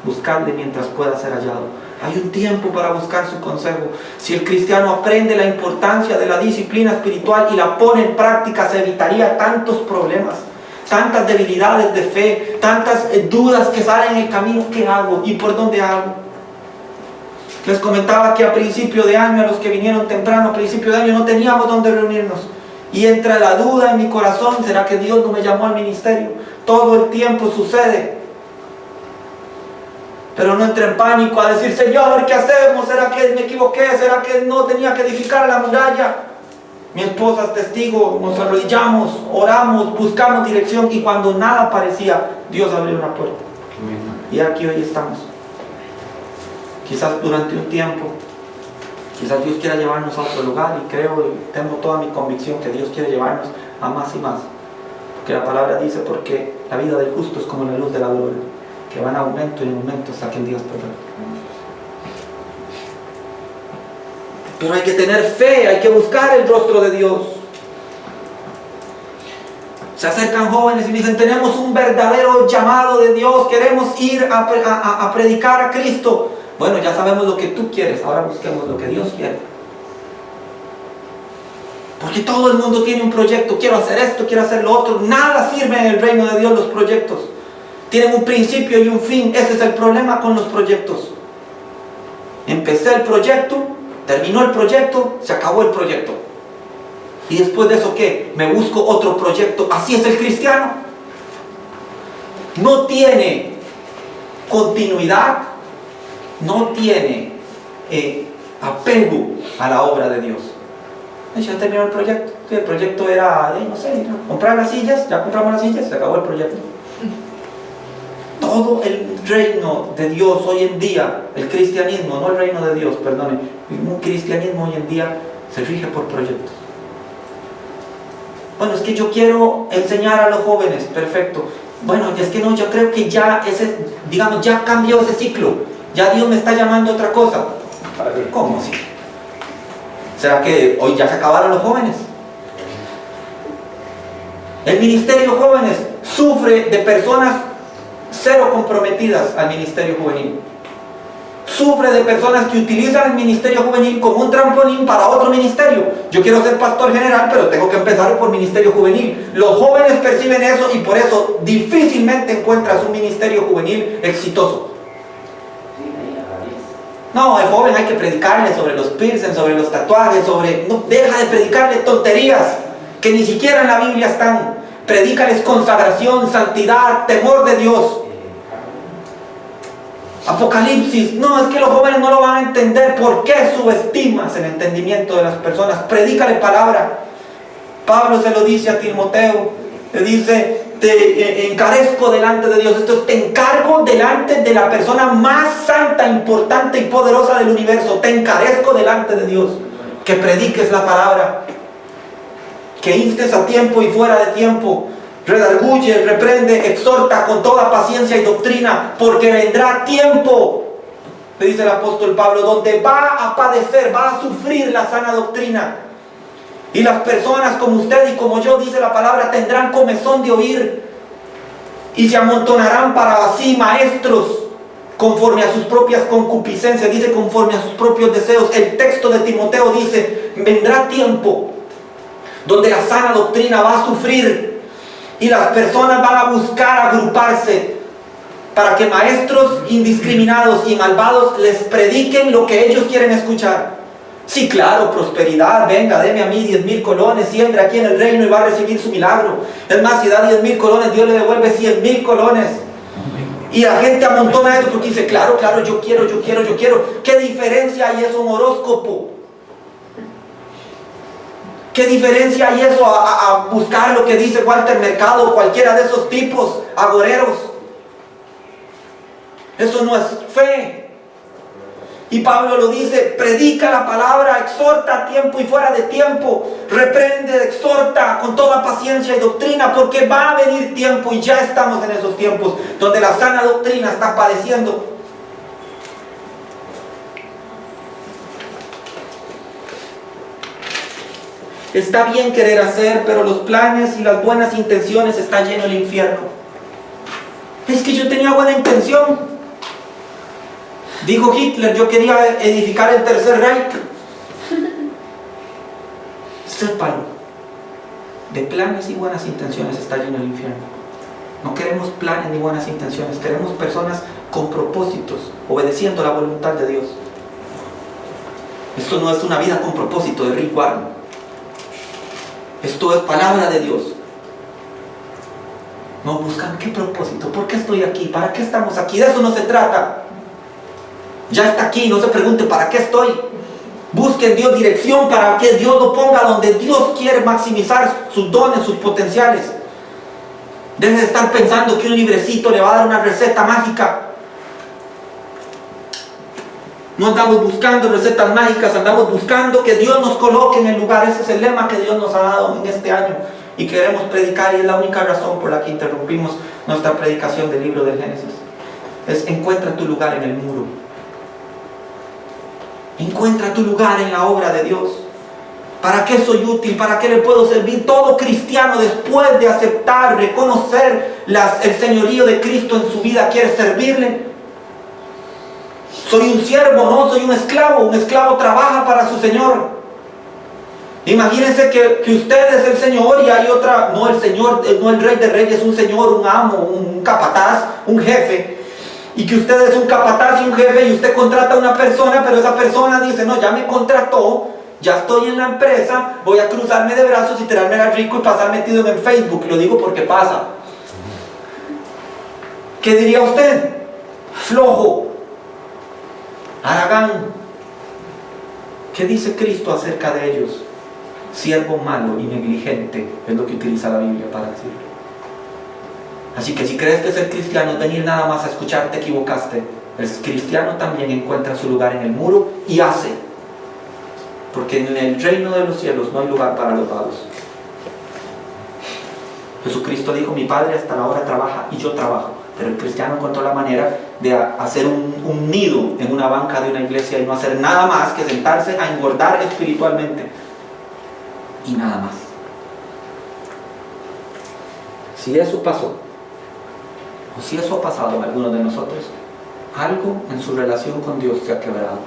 Buscadle mientras pueda ser hallado. Hay un tiempo para buscar su consejo. Si el cristiano aprende la importancia de la disciplina espiritual y la pone en práctica, se evitaría tantos problemas, tantas debilidades de fe, tantas dudas que salen en el camino. ¿Qué hago? ¿Y por dónde hago? Les comentaba que a principio de año, a los que vinieron temprano, a principio de año no teníamos dónde reunirnos. Y entra la duda en mi corazón: ¿será que Dios no me llamó al ministerio? Todo el tiempo sucede. Pero no entré en pánico a decir: Señor, ¿qué hacemos? ¿Será que me equivoqué? ¿Será que no tenía que edificar la muralla? Mi esposa es testigo. Nos arrodillamos, oramos, buscamos dirección, y cuando nada parecía, Dios abrió una puerta. Y aquí hoy estamos. Quizás durante un tiempo, quizás Dios quiera llevarnos a otro lugar, y creo y tengo toda mi convicción que Dios quiere llevarnos a más y más. Porque la palabra dice: porque la vida del justo es como la luz de la aurora, que van a aumento y en aumento hasta que el día es perfecto. Pero hay que tener fe, hay que buscar el rostro de Dios. Se acercan jóvenes y dicen, tenemos un verdadero llamado de Dios, queremos ir a predicar a Cristo. Bueno, ya sabemos lo que tú quieres, ahora busquemos lo que Dios quiere. Porque todo el mundo tiene un proyecto, quiero hacer esto, quiero hacer lo otro. Nada sirve en el reino de Dios los proyectos. Tienen un principio y un fin. Ese es el problema con los proyectos. Empecé el proyecto, terminó el proyecto, se acabó el proyecto. Y después de eso, ¿qué? Me busco otro proyecto. Así es el cristiano. No tiene continuidad, no tiene apego a la obra de Dios. Ya terminó el proyecto. Sí, el proyecto era, no sé, comprar las sillas, ya compramos las sillas, se acabó el proyecto. Todo el reino de Dios hoy en día, el cristianismo, no el reino de Dios, perdone, un cristianismo hoy en día se rige por proyectos. Bueno, es que yo quiero enseñar a los jóvenes, perfecto. Bueno, es que no, yo creo que ya ya cambió ese ciclo, ya Dios me está llamando a otra cosa. ¿Cómo así? ¿Será que hoy ya se acabaron los jóvenes? El ministerio jóvenes sufre de personas cero comprometidas al ministerio juvenil. Sufre de personas que utilizan el ministerio juvenil como un trampolín para otro ministerio. Yo quiero ser pastor general, pero tengo que empezar por ministerio juvenil. Los jóvenes perciben eso y por eso difícilmente encuentras un ministerio juvenil exitoso. No, el joven hay que predicarle sobre los piercings, sobre los tatuajes, no, deja de predicarle tonterías que ni siquiera en la Biblia están. Predícales consagración, santidad, temor de Dios. Apocalipsis, no, es que los jóvenes no lo van a entender. ¿Por qué subestimas el entendimiento de las personas? Predícale palabra. Pablo se lo dice a Timoteo, le dice, te encarezco delante de Dios. Esto es, te encargo delante de la persona más santa, importante y poderosa del universo. Te encarezco delante de Dios, que prediques la palabra, que instes a tiempo y fuera de tiempo, redarguye, reprende, exhorta con toda paciencia y doctrina, porque vendrá tiempo, le dice el apóstol Pablo, donde va a padecer, va a sufrir la sana doctrina. Y las personas como usted y como yo, dice la palabra, tendrán comezón de oír y se amontonarán para sí maestros conforme a sus propias concupiscencias, dice conforme a sus propios deseos. El texto de Timoteo dice, vendrá tiempo donde la sana doctrina va a sufrir y las personas van a buscar agruparse para que maestros indiscriminados y malvados les prediquen lo que ellos quieren escuchar. Sí, claro, prosperidad, venga, deme a mí 10,000 colones, siembre aquí en el reino y va a recibir su milagro. Es más, si da 10,000 colones, Dios le devuelve 100,000 colones. Y la gente amontona eso porque dice, claro, yo quiero. ¿Qué diferencia hay eso en horóscopo? ¿Qué diferencia hay eso a buscar lo que dice Walter Mercado o cualquiera de esos tipos agoreros? Eso no es fe. Y Pablo lo dice, predica la palabra, exhorta a tiempo y fuera de tiempo, reprende, exhorta con toda paciencia y doctrina, porque va a venir tiempo y ya estamos en esos tiempos donde la sana doctrina está padeciendo. Está bien querer hacer, pero los planes y las buenas intenciones está lleno el infierno. Es que yo tenía buena intención. Dijo Hitler, yo quería edificar el Tercer Reich. Sépalo. De planes y buenas intenciones está lleno el infierno. No queremos planes ni buenas intenciones. Queremos personas con propósitos, obedeciendo la voluntad de Dios. Esto no es una vida con propósito de Rick Warren. Esto es palabra de Dios. No buscan qué propósito, por qué estoy aquí, para qué estamos aquí. De eso no se trata. Ya está aquí, no se pregunte para qué estoy. Busque en Dios dirección para que Dios lo ponga donde Dios quiere maximizar sus dones, sus potenciales. Deje de estar pensando que un librecito le va a dar una receta mágica. No andamos buscando recetas mágicas, andamos buscando que Dios nos coloque en el lugar. Ese es el lema que Dios nos ha dado en este año y queremos predicar, y es la única razón por la que interrumpimos nuestra predicación del libro del Génesis. Es encuentra tu lugar en el muro. Encuentra tu lugar en la obra de Dios. ¿Para qué soy útil? ¿Para qué le puedo servir? Todo cristiano, después de aceptar, reconocer el señorío de Cristo en su vida, quiere servirle. Soy un siervo, no soy un esclavo. Un esclavo trabaja para su señor. Imagínense que usted es el señor y hay otra, no el señor, no el rey de reyes, un señor, un amo, un capataz, un jefe. Y que usted es un capataz y un jefe y usted contrata a una persona, pero esa persona dice, no, ya me contrató, ya estoy en la empresa, voy a cruzarme de brazos y tirarme al rico y pasar metido en Facebook. Lo digo porque pasa. ¿Qué diría usted? Flojo, haragán. ¿Qué dice Cristo acerca de ellos? Siervo malo y negligente es lo que utiliza la Biblia para decirlo. Así que si crees que ser cristiano es venir nada más a escuchar, te equivocaste. El cristiano también encuentra su lugar en el muro y hace. Porque en el reino de los cielos no hay lugar para los vagos. Jesucristo dijo, mi Padre hasta la hora trabaja y yo trabajo. Pero el cristiano encontró la manera de hacer un nido en una banca de una iglesia y no hacer nada más que sentarse a engordar espiritualmente. Y nada más. Si eso pasó, o si eso ha pasado a algunos de nosotros, algo en su relación con Dios se ha quebrado.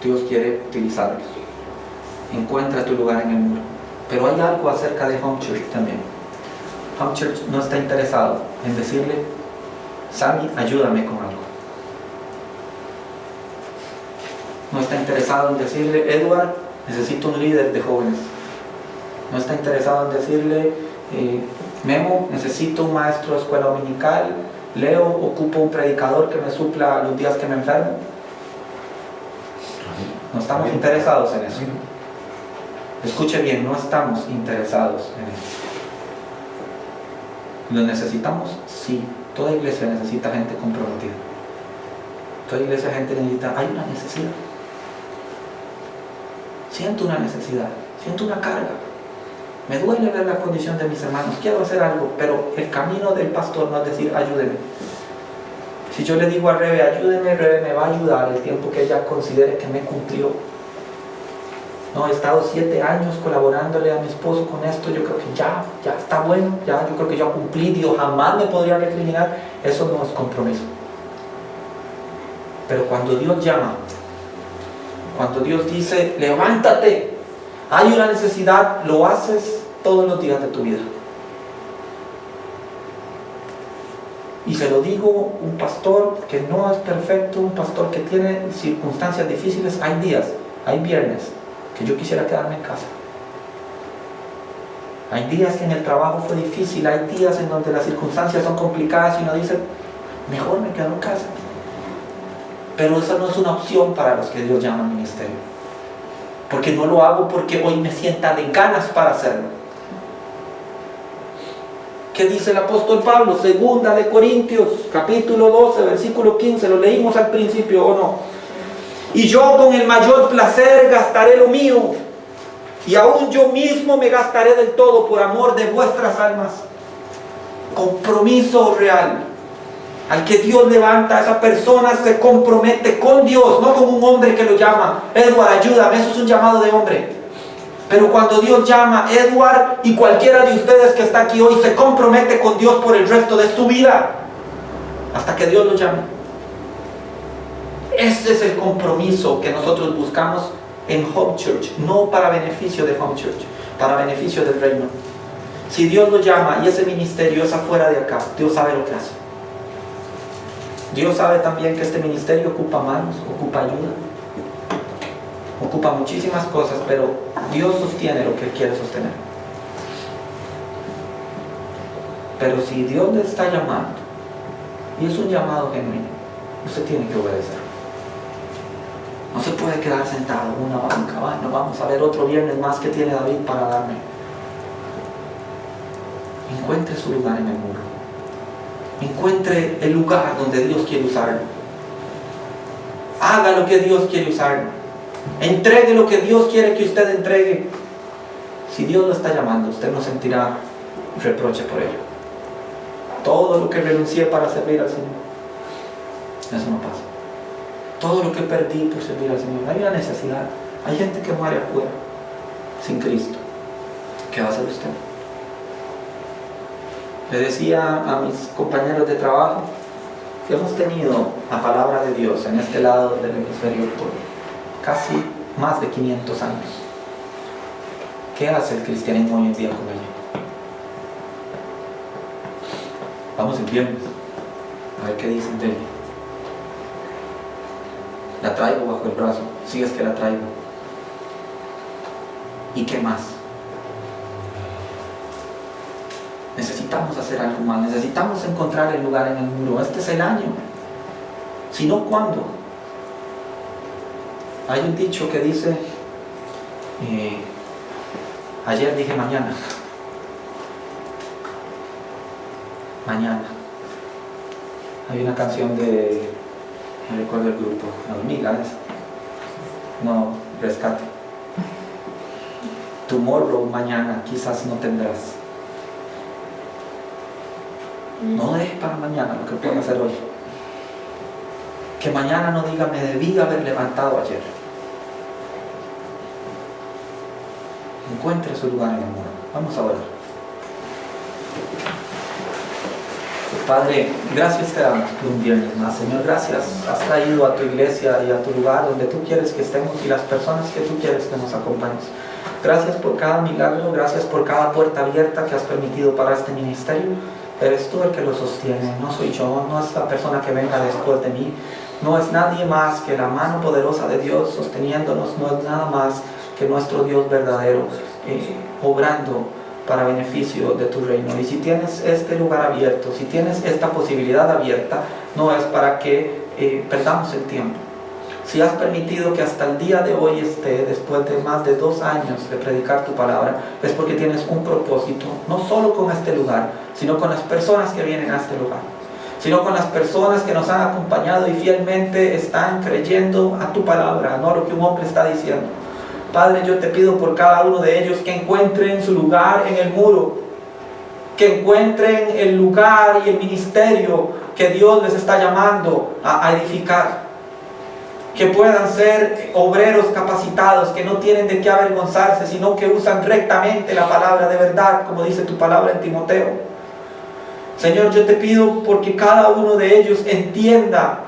Dios quiere utilizarlos. Encuentra tu lugar en el muro. Pero hay algo acerca de Home Church también. Home Church no está interesado en decirle, Sammy, ayúdame con algo. No está interesado en decirle, Edward, necesito un líder de jóvenes. No está interesado en decirle, Memo, necesito un maestro de escuela dominical. Leo, ocupo un predicador que me supla los días que me enfermo. No estamos interesados en eso. Escuche bien, no estamos interesados en eso. ¿Lo necesitamos? Sí. Toda iglesia necesita gente comprometida. Toda iglesia necesita, hay una necesidad. Siento una necesidad, siento una carga. Me duele ver la condición de mis hermanos, quiero hacer algo, pero el camino del pastor no es decir, ayúdeme. Si yo le digo a Rebe, ayúdeme, Rebe me va a ayudar el tiempo que ella considere que me cumplió. No, he estado 7 años colaborándole a mi esposo con esto, yo creo que ya está bueno, yo creo que ya cumplí, Dios jamás me podría recriminar. Eso no es compromiso. Pero cuando Dios llama, cuando Dios dice, levántate, hay una necesidad, lo haces todos los días de tu vida. Y se lo digo, un pastor que no es perfecto, un pastor que tiene circunstancias difíciles, hay días, hay viernes, que yo quisiera quedarme en casa. Hay días que en el trabajo fue difícil, hay días en donde las circunstancias son complicadas y uno dice, mejor me quedo en casa. Pero esa no es una opción para los que Dios llama al ministerio. Porque no lo hago porque hoy me sienta de ganas para hacerlo. ¿Qué dice el apóstol Pablo? Segunda de Corintios, capítulo 12, versículo 15, lo leímos al principio, ¿o no? Y yo con el mayor placer gastaré lo mío, y aún yo mismo me gastaré del todo por amor de vuestras almas. Compromiso real. Al que Dios levanta, esa persona se compromete con Dios, no con un hombre que lo llama. Edward, ayúdame, eso es un llamado de hombre. Pero cuando Dios llama, Edward y cualquiera de ustedes que está aquí hoy se compromete con Dios por el resto de su vida, hasta que Dios lo llame. Ese es el compromiso que nosotros buscamos en Home Church, no para beneficio de Home Church, para beneficio del reino. Si Dios lo llama y ese ministerio es afuera de acá, Dios sabe lo que hace. Dios sabe también que este ministerio ocupa manos, ocupa ayuda, ocupa muchísimas cosas, pero Dios sostiene lo que Él quiere sostener. Pero si Dios le está llamando, y es un llamado genuino, usted tiene que obedecer. No se puede quedar sentado en una banca, bueno, vamos a ver otro viernes más que tiene David para darme. Encuentre su lugar en el muro. Encuentre el lugar donde Dios quiere usarlo. Haga lo que Dios quiere usarlo. Entregue lo que Dios quiere que usted entregue. Si Dios lo está llamando, usted no sentirá reproche por ello. Todo lo que renuncié para servir al Señor, eso no pasa. todo lo que perdí por servir al Señor. Hay una necesidad. Hay gente que muere afuera, sin Cristo. ¿Qué va a hacer usted? Le decía a mis compañeros de trabajo que hemos tenido la palabra de Dios en este lado del hemisferio por casi más de 500 años. ¿Qué hace el cristianismo hoy en día con ella? Vamos el viernes a ver qué dicen de ella. La traigo bajo el brazo, si es que la traigo. ¿Y qué más? Necesitamos hacer algo más, necesitamos encontrar el lugar en el muro. Este es el año. Si no, ¿cuándo? Hay un dicho que dice, ayer dije mañana. Mañana. Hay una canción de, no recuerdo el grupo, Hormigas, no, Rescate. Tomorrow, mañana, quizás no tendrás. No dejes para mañana lo que puedes hacer hoy. Que mañana no diga, me debí haber levantado ayer. Encuentre su lugar en el mundo. Vamos a orar. Padre, gracias te damos por un viernes más. Señor, gracias. Has traído a tu iglesia y a tu lugar donde tú quieres que estemos y las personas que tú quieres que nos acompañes. Gracias por cada milagro, gracias por cada puerta abierta que has permitido para este ministerio. Eres tú el que lo sostiene, no soy yo, no es la persona que venga después de mí, no es nadie más que la mano poderosa de Dios sosteniéndonos, no es nada más que nuestro Dios verdadero, obrando para beneficio de tu reino. Y si tienes este lugar abierto, si tienes esta posibilidad abierta, no es para que perdamos el tiempo. Si has permitido que hasta el día de hoy esté, después de más de 2 años de predicar tu palabra, es porque tienes un propósito, no solo con este lugar, sino con las personas que vienen a este lugar, sino con las personas que nos han acompañado y fielmente están creyendo a tu palabra, no a lo que un hombre está diciendo. Padre, yo te pido por cada uno de ellos que encuentren su lugar en el muro, que encuentren el lugar y el ministerio que Dios les está llamando a edificar. Que puedan ser obreros capacitados, que no tienen de qué avergonzarse, sino que usan rectamente la palabra de verdad, como dice tu palabra en Timoteo. Señor, yo te pido porque cada uno de ellos entienda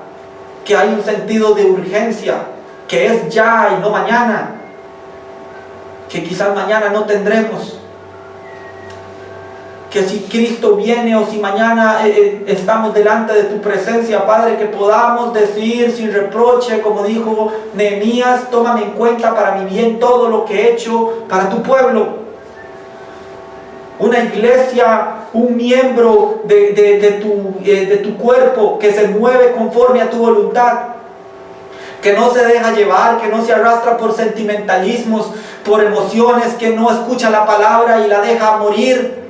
que hay un sentido de urgencia, que es ya y no mañana, que quizás mañana no tendremos, que si Cristo viene o si mañana estamos delante de tu presencia, Padre, que podamos decir sin reproche, como dijo Nehemías, tómame en cuenta para mi bien todo lo que he hecho para tu pueblo. Una iglesia, un miembro de tu cuerpo que se mueve conforme a tu voluntad, que no se deja llevar, que no se arrastra por sentimentalismos, por emociones, que no escucha la palabra y la deja morir,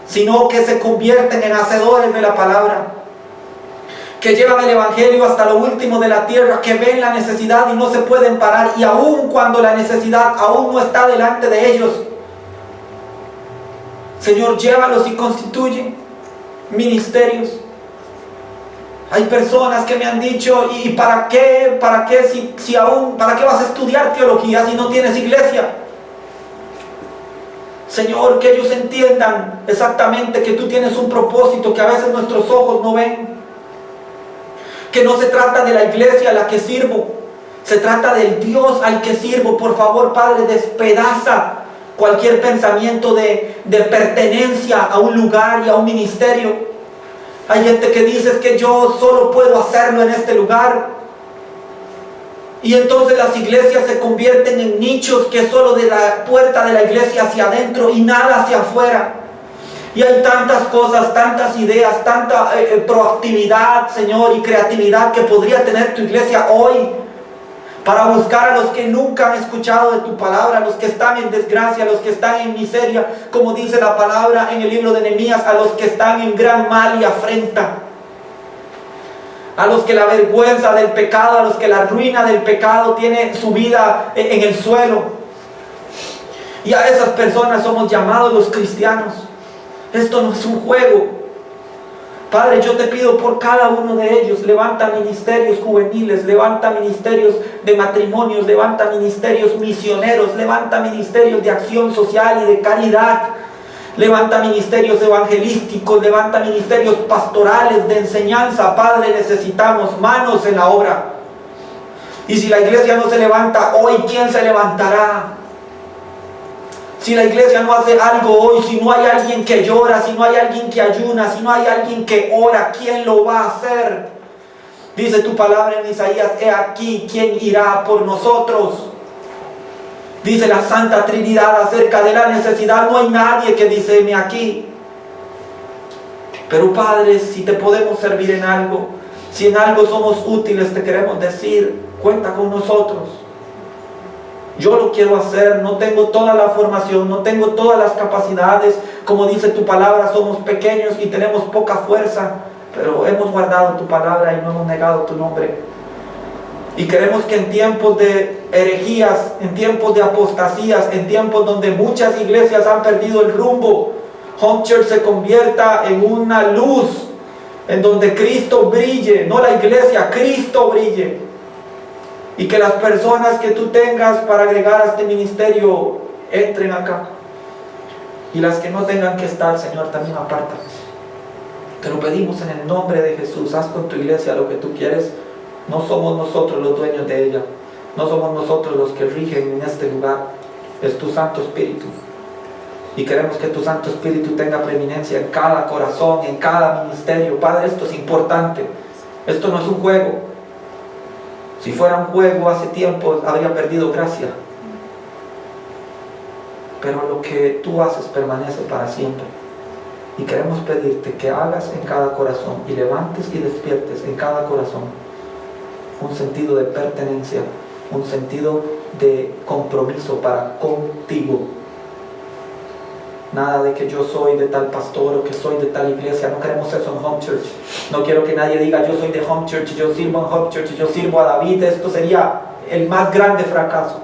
sino que se convierten en hacedores de la palabra, que llevan el evangelio hasta lo último de la tierra, que ven la necesidad y no se pueden parar, y aun cuando la necesidad aún no está delante de ellos, Señor, llévalos y constituye ministerios. Hay personas que me han dicho, ¿y para qué si aún, para qué vas a estudiar teología si no tienes iglesia? Señor, que ellos entiendan exactamente que tú tienes un propósito que a veces nuestros ojos no ven. Que no se trata de la iglesia a la que sirvo, se trata del Dios al que sirvo. Por favor, Padre, despedaza cualquier pensamiento de pertenencia a un lugar y a un ministerio. Hay gente que dice que yo solo puedo hacerlo en este lugar. Y entonces las iglesias se convierten en nichos que solo de la puerta de la iglesia hacia adentro y nada hacia afuera. Y hay tantas cosas, tantas ideas, tanta proactividad, Señor, y creatividad que podría tener tu iglesia hoy para buscar a los que nunca han escuchado de tu palabra, a los que están en desgracia, a los que están en miseria, como dice la palabra en el libro de Nehemías, a los que están en gran mal y afrenta. A los que la vergüenza del pecado, a los que la ruina del pecado tiene su vida en el suelo. Y a esas personas somos llamados los cristianos. Esto no es un juego. Padre, yo te pido por cada uno de ellos, levanta ministerios juveniles, levanta ministerios de matrimonios, levanta ministerios misioneros, levanta ministerios de acción social y de caridad, levanta ministerios evangelísticos, levanta ministerios pastorales de enseñanza. Padre, necesitamos manos en la obra. Y si la iglesia no se levanta hoy, ¿quién se levantará? Si la iglesia no hace algo hoy, si no hay alguien que llora, si no hay alguien que ayuna, si no hay alguien que ora, ¿quién lo va a hacer? Dice tu palabra en Isaías, he aquí, ¿quién irá por nosotros? Dice la Santa Trinidad acerca de la necesidad, no hay nadie que dice, heme aquí. Pero Padre, si te podemos servir en algo, si en algo somos útiles, te queremos decir, cuenta con nosotros. Yo lo quiero hacer, no tengo toda la formación, no tengo todas las capacidades. Como dice tu palabra, somos pequeños y tenemos poca fuerza, pero hemos guardado tu palabra y no hemos negado tu nombre. Y queremos que en tiempos de herejías, en tiempos de apostasías, en tiempos donde muchas iglesias han perdido el rumbo, Home Church se convierta en una luz, en donde Cristo brille, no la iglesia, Cristo brille. Y que las personas que tú tengas para agregar a este ministerio entren acá. Y las que no tengan que estar, Señor, también apártalas. Te lo pedimos en el nombre de Jesús. Haz con tu iglesia lo que tú quieres. No somos nosotros los dueños de ella. No somos nosotros los que rigen en este lugar. Es tu Santo Espíritu. Y queremos que tu Santo Espíritu tenga preeminencia en cada corazón, en cada ministerio. Padre, esto es importante. Esto no es un juego. Si fuera un juego hace tiempo habría perdido gracia. Pero lo que tú haces permanece para siempre. Y queremos pedirte que hagas en cada corazón y levantes y despiertes en cada corazón un sentido de pertenencia, un sentido de compromiso para contigo. Nada de que yo soy de tal pastor o que soy de tal iglesia. No queremos eso en Home Church. No quiero que nadie diga yo soy de Home Church, yo sirvo en Home Church, yo sirvo a David. Esto sería el más grande fracaso.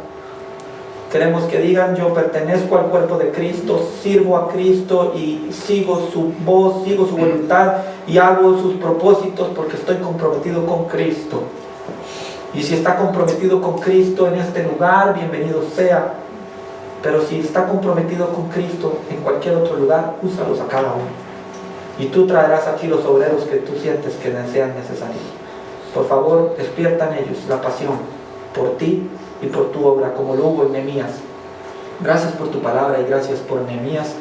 Queremos que digan yo pertenezco al cuerpo de Cristo, sirvo a Cristo y sigo su voz, sigo su voluntad y hago sus propósitos porque estoy comprometido con Cristo. Y si está comprometido con Cristo en este lugar, bienvenido sea. Pero si está comprometido con Cristo en cualquier otro lugar, úsalos a cada uno. Y tú traerás aquí los obreros que tú sientes que sean necesarios. Por favor, despierta en ellos la pasión por ti y por tu obra, como lo hubo en Nehemías. Gracias por tu palabra y gracias por Nehemías.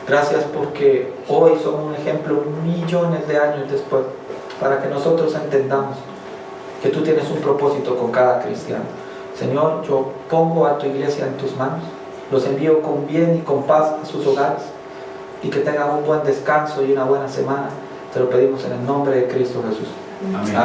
Gracias porque hoy son un ejemplo millones de años después, para que nosotros entendamos que tú tienes un propósito con cada cristiano. Señor, yo pongo a tu iglesia en tus manos. Los envío con bien y con paz a sus hogares y que tengan un buen descanso y una buena semana. Te lo pedimos en el nombre de Cristo Jesús. Amén.